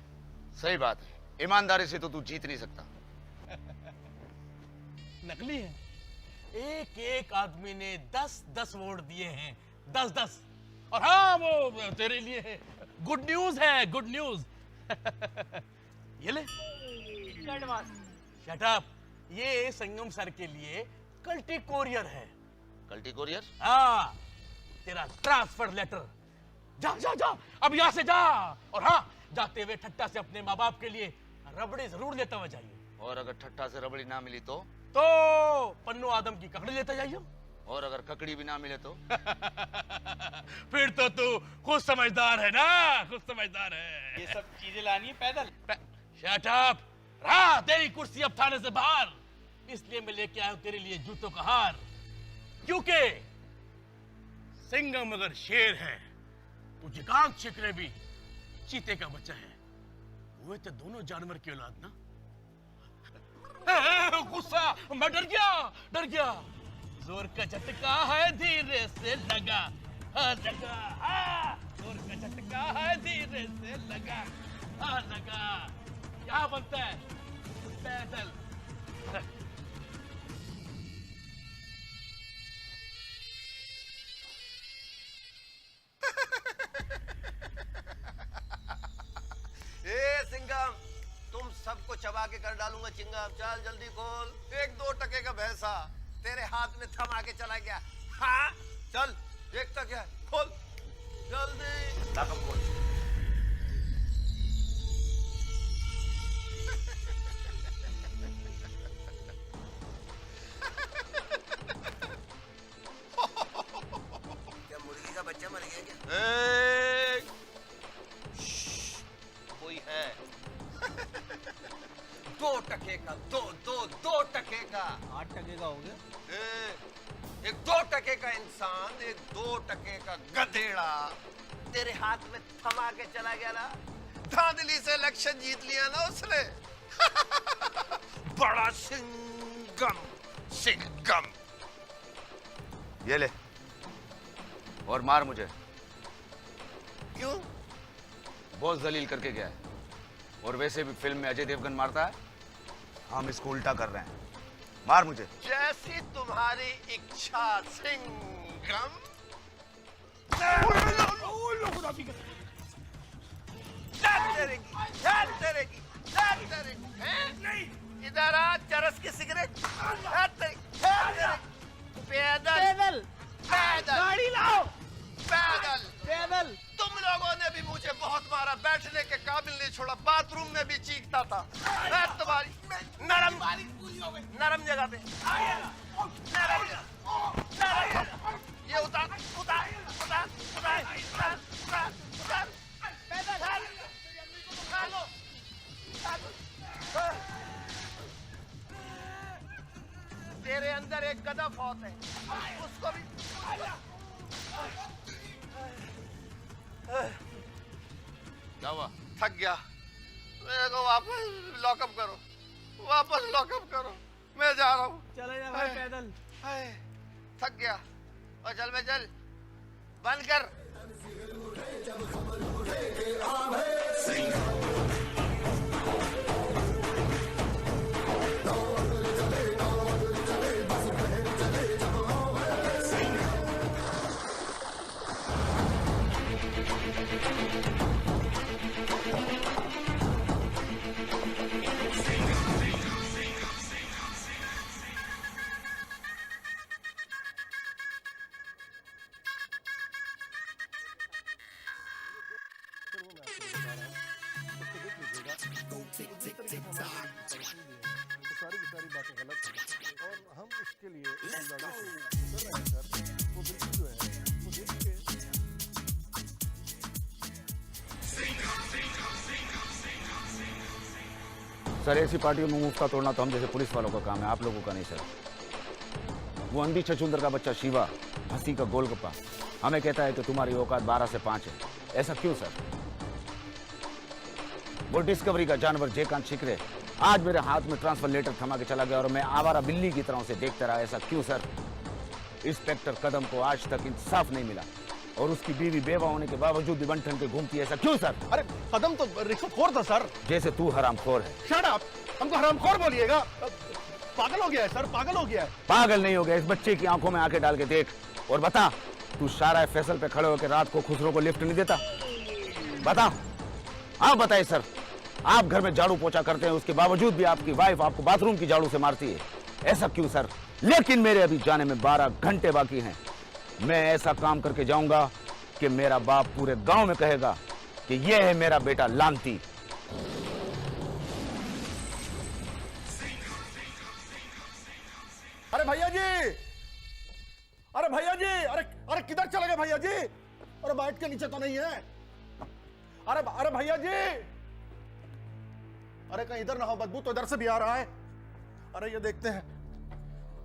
सही बात है, ईमानदारी से तो तू जीत नहीं सकता। नकली है। एक एक आदमी ने 10-10 वोट दिए हैं, 10-10। और हाँ वो तेरे लिए है, गुड न्यूज है, गुड न्यूज। ये ले शट अप, ये संगम सर के लिए कल्टी कोरियर है। कल्टी कोरियर? हाँ, तेरा ट्रांसफर लेटर। जा जा जा, अब यहाँ से जा। और हाँ, जाते हुए ठट्टा से अपने माँ बाप के लिए रबड़ी जरूर लेता हुआ जाइए। और अगर ठट्टा से रबड़ी ना मिली तो पन्नू आदम की ककड़ी लेता जाइए। और अगर ककड़ी भी ना मिले तो फिर तो तू खुद समझदार है ना, खुद समझदार है। ये सब चीजें लानी है पैदल। शट अप, रहा तेरी कुर्सी अब थाने से बाहर, इसलिए मैं लेके आया हूं तेरे लिए जूतों का हार। क्योंकि सिंघम अगर शेर है तो जिकांत शिकरे भी चीते का बच्चा है। वो तो दोनों जानवर की औलाद ना। गुस्सा, मैं डर गया। जोर का झटका है धीरे से लगा, लगा। जोर का झटका है धीरे से लगा, लगा। क्या बनता है पैदल। सिंघम, तुम सबको चबा के कर डालूंगा चिंगम। चल जल्दी खोल। 1-2 टके का भैंसा तेरे हाथ में थमा के चला गया। हाँ चल, देखता क्या है, खोल जल्दी। लाकम खोल। क्या मुर्गी का बच्चा मर गया क्या? कोई है? 2 टके का, 2 टके का। 8 टके का हो गया। एक 2 टके का इंसान, एक 2 टके का गधेड़ा तेरे हाथ में थमा के चला गया ना। धांधली से इलेक्शन जीत लिया ना उसने। बड़ा सिंघम। ये ले और मार मुझे। क्यों? बहुत जलील करके गया है। और वैसे भी फिल्म में अजय देवगन मारता है, हम इसको उल्टा कर रहे हैं। मार मुझे। जैसी तुम्हारी इच्छा सिंघम। इधर आ, चरस की सिगरेट। पैदल गाड़ी लाओ। पैदल। तुम लोगों ने भी मुझे बहुत मारा, बैठने के काबिल नहीं छोड़ा, बाथरूम में भी चीखता था। तुम्हारी नरम जगह पे, नरम। ये उतार। तेरे अंदर एक गधा फौत है, उसको भी। क्या हुआ? थक गया, मेरे को वापस लॉकअप करो। मैं जा रहा हूँ। चले जा भाई पैदल। थक गया। और चल बंद कर। सारी की सारी बातें गलत हैं और हम उसके लिए कर रहे हैं सर। वो बिल्कुल जो है वो देखिए। सर ऐसी पार्टियों में मुफ्ता तोड़ना तो हम जैसे पुलिस वालों का काम है, आप लोगों का नहीं सर। वो अंधी छछूंदर का बच्चा शिवा, हंसी का गोलगप्पा, हमें कहता है कि तुम्हारी औकात 12 से 5 है। ऐसा क्यों सर? वो डिस्कवरी का जानवर जयकांत शिकरे आज मेरे हाथ में ट्रांसफर लेटर थमा के चला गया और मैं आवारा बिल्ली की तरह उसे देखता रहा। ऐसा क्यों सर? इंस्पेक्टर कदम को आज तक इंसाफ नहीं मिला और उसकी बीवी बेवा होने के बावजूद भी बन-ठन के घूमती है। ऐसा क्यों सर? अरे कदम तो रिश्वतखोर था सर। जैसे तू हरामखोर है। शट अप, हमको हरामखोर बोलिएगा? पागल हो गया है सर, पागल हो गया है। पागल नहीं हो गया, इस बच्चे की आंखों में आंखें डाल के देख और बता तू शाहराह फैसल पे खड़े होकर रात को खुसरो को लिफ्ट नहीं देता? बता। आप बताइए सर, आप घर में झाड़ू पोछा करते हैं, उसके बावजूद भी आपकी वाइफ आपको बाथरूम की झाड़ू से मारती है, ऐसा क्यों सर? लेकिन मेरे अभी जाने में 12 घंटे बाकी हैं। मैं ऐसा काम करके जाऊंगा कि मेरा बाप पूरे गांव में कहेगा कि यह है मेरा बेटा लांती। अरे भैया जी, अरे भैया जी, अरे अरे किधर चले गए भैया जी? अरे बाइक के नीचे तो नहीं है? अरे अरे भैया जी, अरे कहीं इधर ना हो, बदबू तो इधर से भी आ रहा है। अरे ये देखते हैं,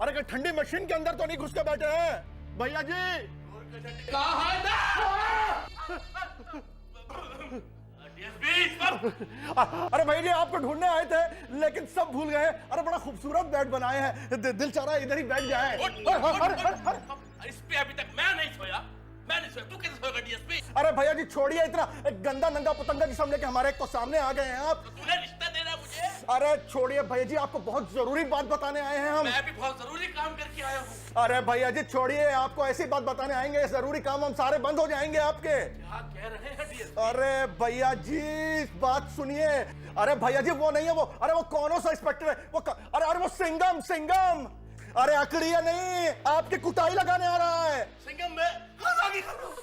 अरे कहीं ठंडी मशीन के अंदर तो नहीं घुस के बैठे हैं भैया जी? अरे भैया जी, आपको ढूंढने आए थे लेकिन सब भूल गए। अरे बड़ा खूबसूरत बेड बनाए हैं, दिल चाह रहा है इधर ही बैठ जाए। इस पे अभी तक मैं नहीं सोया, मैं नहीं सोया, तू कैसे सोएगा डीएसपी? अरे भैया जी छोड़िए, इतना एक गंदा नंगा पतंगा जिसम लेके हमारे एक तो सामने आ गए हैं आप। तूने रिश्ता देना मुझे? अरे छोड़िए भैया जी, आपको बहुत जरूरी बात बताने आए हैं हम। मैं भी बहुत जरूरी काम करके आया हूँ। अरे भैया जी छोड़िए, आपको ऐसी बात बताने आएंगे, जरूरी काम हम सारे बंद हो जाएंगे आपके। क्या कह रहे हैं डीएसपी? अरे भैया जी बात सुनिए। अरे भैया जी वो नहीं है, वो अरे वो कौन सा इंस्पेक्टर है वो अरे अरे वो सिंघम, सिंघम। अरे अकड़िया नहीं, आपकी कुटाई लगाने आ रहा है। सिंघम मैं आगे कर रहा हूँ।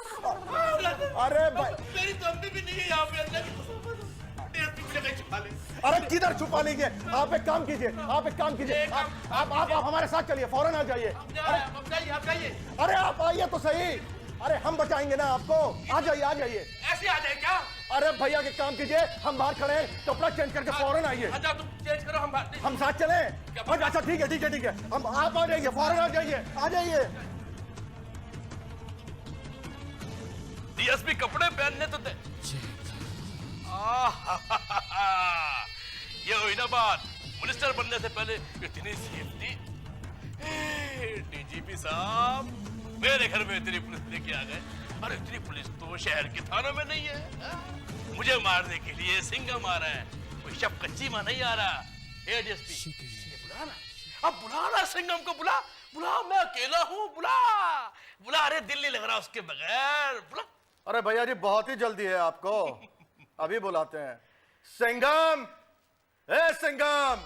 अरे भाई मेरी दम्भी भी नहीं है यहाँ पे, अंदर की डीएसपी मुझे कहीं छुपा ले। अरे किधर छुपा लीजिए? आप एक काम कीजिए, आप एक काम कीजिए, आप हमारे साथ चलिए, फौरन आ जाइए। अरे आप आइए तो सही, अरे हम बचाएंगे ना आपको। आ जाइए, आ जाइए। ऐसे आ जाए क्या? अरे भैया के काम कीजिए, हम बाहर खड़े हैं, कपड़ा चेंज करके फौरन आइए। अच्छा तुम चेंज करो, हम साथ चले। अच्छा ठीक है, ठीक है, ठीक है, हम आप आ जाइए, फौरन आ जाइए, आ जाइए। डीएसपी कपड़े पहनने तो दे। ये हुई ना बात, मिनिस्टर बनने से पहले इतनी सेफ्टी। डीजीपी साहब मेरे घर में इतनी पुलिस लेके आ गए। अरे इतनी पुलिस तो शहर के थानों में नहीं है। मुझे मारने के लिए सिंघम आ रहा है, कोई शब कच्ची मां नहीं आ रहा। ए डीएसपी बुलाना, अब बुलाना सिंघम को, बुला बुला, मैं अकेला हूँ, बुला बुला। अरे दिल नहीं लग रहा उसके बगैर, बुला। अरे भैया जी बहुत ही जल्दी है आपको, अभी बुलाते हैं। सिंघम, ए सिंघम।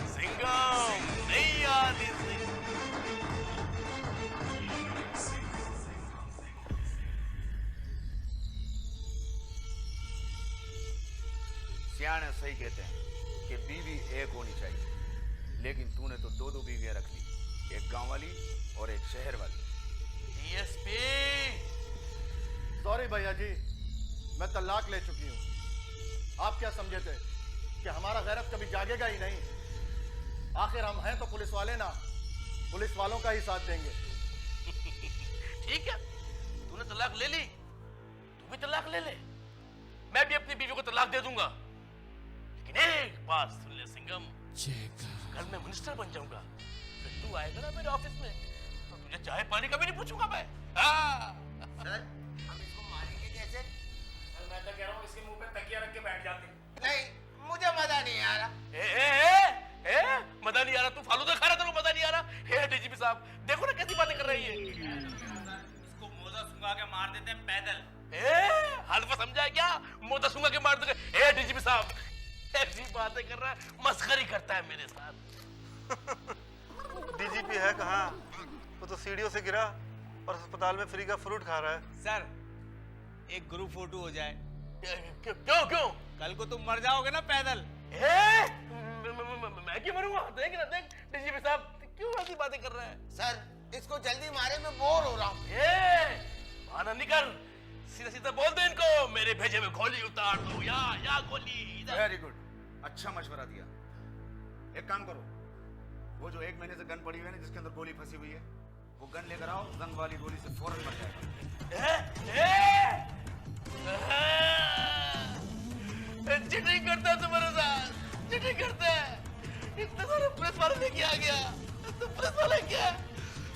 सिंघम नहीं आती। सियाने सही कहते हैं कि बीवी एक होनी चाहिए, लेकिन तूने तो 2-2 बीवियां रख ली, एक गांव वाली और एक शहर वाली। डीएसपी सॉरी भैया जी, मैं तलाक ले चुकी हूँ। आप क्या समझे थे कि हमारा गैरत कभी जागेगा ही नहीं? आखिर हम हैं तो पुलिस वाले ना, पुलिस वालों का ही साथ देंगे। ठीक है, तूने तलाक ले ली, तू भी तलाक ले ले, मैं भी अपनी बीवी को तलाक दे दूंगा। लेकिन एक बात सुन ले सिंघम, कल मैं मिनिस्टर बन जाऊंगा, फिर तू आएगा ना मेरे ऑफिस में तो तुझे चाय पानी का भी नहीं पूछूंगा मैं। सर हम इसको मारेंगे कैसे? सर मैं तो कह रहा हूँ इसके मुंह पे तकिया रख के बैठ जाते। नहीं, मुझे मजा नहीं आ रहा। मजा नहीं आ रहा? तू फालूदा खा रहा, तेरे को मजा नहीं आ रहा? हे डीजीपी साहब देखो ना कैसी बातें कर रही है। इसको मोजा सुंगा के मार देते हैं पैदल। हल्का समझा है क्या? मोजा सुंगा के मार देंगे। हे डीजीपी साहब ऐसी बातें कर रहा है, मस्करी करता है मेरे साथ। डीजीपी है कहाँ? वो तो सीढ़ियों से गिरा और अस्पताल में फ्री का फ्रूट खा रहा है। सर एक ग्रुप फोटो हो जाए। क्यों क्यों? कल को तुम मर जाओगे ना पैदल। मैं क्यों मरूंगा? देख ना, देख डीजीपी साहब क्यों ऐसी बातें कर रहा है। सर इसको जल्दी मारे, मैं बोर हो रहा हूँ। बहाना नहीं कर, सीधा सीधा बोल दे इनको मेरे भेजे में गोली उतार दो, या गोली। वेरी गुड, अच्छा मशवरा दिया। एक काम करो, वो जो 1 महीने से गन पड़ी हुई है ना जिसके अंदर गोली फंसी हुई है, वो गन लेकर आओ, जंग वाली गोली से फौरन मर जाएगा। चीटिंग करता है तुम्हारे साथ, चीटिंग करता है। इतने सारे पुलिस वाले लेके आ गया, तो पुलिस वाले क्या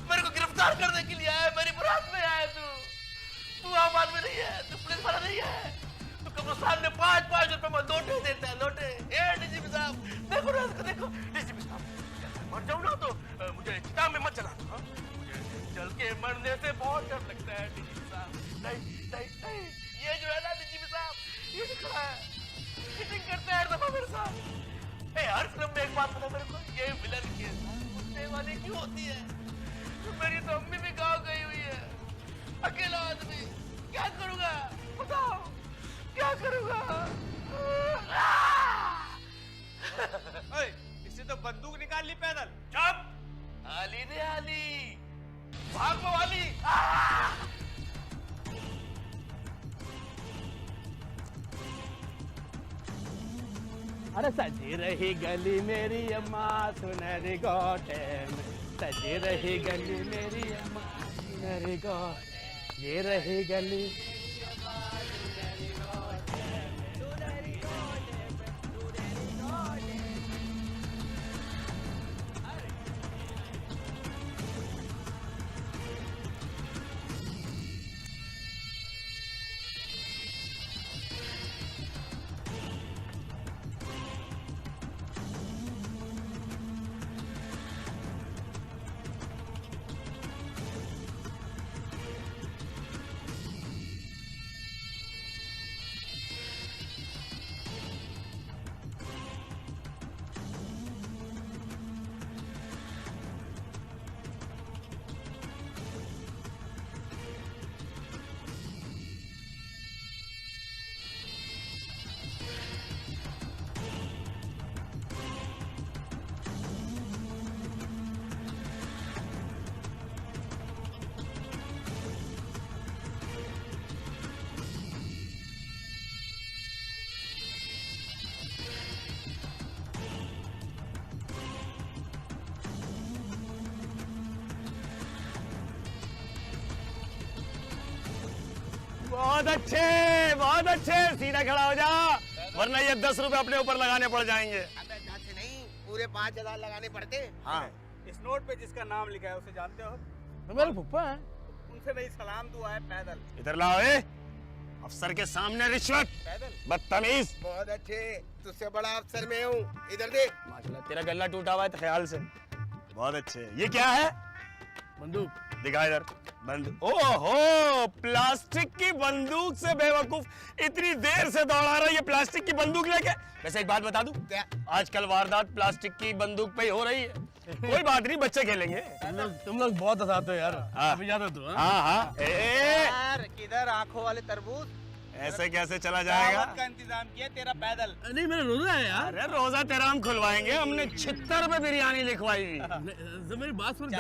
मेरे को गिरफ्तार करने के लिए आया, मेरी बारात में आया। तू आम आदमी नहीं है, तू पुलिस वाला नहीं है। तू कब्रिस्तान में 5-5 रुपए में लोटे देता है, लोटे। डीजीपी साहब देखो ना इसको, देखो डीजीपी साहब मर जाऊं ना तो मत चलाना। हाँ? मुझे चल के मरने से बहुत डर लगता है डीजीपी साहब। नहीं नहीं नहीं, ये जो है ना डीजीपी साहब, ये जो खड़ा है, चीटिंग करता है हर दफा मेरे साथ। हर फिल्म में एक बात पता मेरे को, ये विलन के कुत्ते वाली क्यों होती है? तो मेरी तो अम्मी भी गाँव गई हुई है, अकेला आदमी क्या करूँगा बताओ, क्या करूँगा? इससे तो बंदूक निकाल ली पैदल। चुप! आली ने आली, भाग वाली। अरे सजी रही गली मेरी अम्मा सुनहरी गोटे में, सजी रही गली मेरी अम्मा सुनहरी गोटे, ये रही गली। बहुत अच्छे, सीधा खड़ा हो जा, वरना ये 10 रुपए अपने ऊपर लगाने पड़ जाएंगे। अबे 10 नहीं, पूरे 5000 लगाने पड़ते। हाँ। इस नोट पे जिसका नाम लिखा है उसे जानते हो? तो मेरे फुप्पा है। उनसे मेरी सलाम दुआ है पैदल। इधर लाओ अफसर के सामने रिश्वत, बदतमीज। बहुत अच्छे, तुझसे बड़ा अफसर मैं हूँ, इधर देख। माशाल्लाह तेरा गला टूटा हुआ है ख्याल से। बहुत अच्छे। ये क्या है? बंदूक। दिखा इधर। बंदूक। ओहो, प्लास्टिक की बंदूक से बेवकूफ इतनी देर से दौड़ा रहा है ये प्लास्टिक की बंदूक लेके। वैसे एक बात बता दूं, आजकल वारदात प्लास्टिक की बंदूक पे ही हो रही है। कोई बात नहीं, बच्चे खेलेंगे। तुम लोग बहुत हंसाते हो यार। अभी याद है तू? हाँ। यार किधर आंखों वाले तरबूज? ऐसे कैसे चला जाएगा? दावत का इंतजाम किया तेरा पैदल। नहीं मेरा रोजा है यार। अरे रोजा तेरा हम खुलवाएंगे, हमने 76 रुपए बिरयानी लिखवाई हुई। मेरी बात सुन,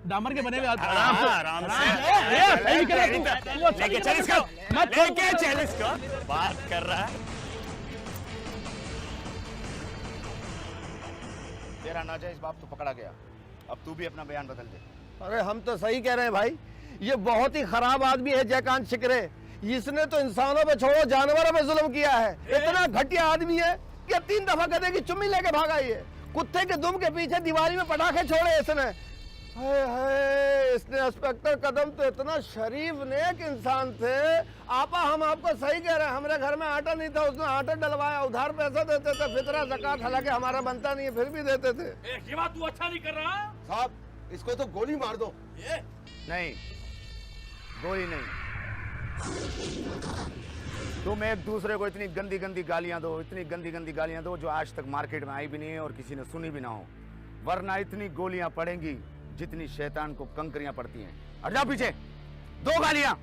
डामर के बने हुए आराम से लेके चल इसको, लेके चल इसको। बात कर रहा है। तेरा नाजायज बाप तो पकड़ा गया, अब तू भी अपना बयान बदल दे। अरे हम तो सही कह रहे हैं भाई, ये बहुत ही खराब आदमी है जयकांत शिकरे। इसने तो इंसानों पे छोड़ो जानवरों पे जुल्म किया है। इतना घटिया आदमी है कि 3 दफा गधे की चुम्मी लेके भागा। ये कुत्ते के दुम के पीछे दीवारी में पटाखे छोड़े इसने। हाय हाय, इसने इंस्पेक्टर कदम तो इतना शरीफ नेक इंसान थे। आपा हम आपको सही कह रहे हैं, हमारे घर में आटा नहीं था, उसने आटा डलवाया, उधार पैसा देते थे, फितरा ज़कात, हालांकि हमारा बनता नहीं है फिर भी देते थे। ये बात तू अच्छा नहीं कर रहा साहब, इसको तो गोली मार दो। नहीं, गोली नहीं, तुम एक दूसरे को इतनी गंदी गंदी गालियां दो, इतनी गंदी गंदी गालियां दो जो आज तक मार्केट में आई भी नहीं है और किसी ने सुनी भी ना हो, वरना इतनी गोलियां पड़ेंगी जितनी शैतान को कंकरियां पड़ती हैं। हट जाओ पीछे, 2 गालियां।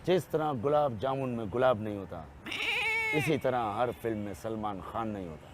जिस तरह गुलाब जामुन में गुलाब नहीं होता, इसी तरह हर फिल्म में सलमान खान नहीं होता।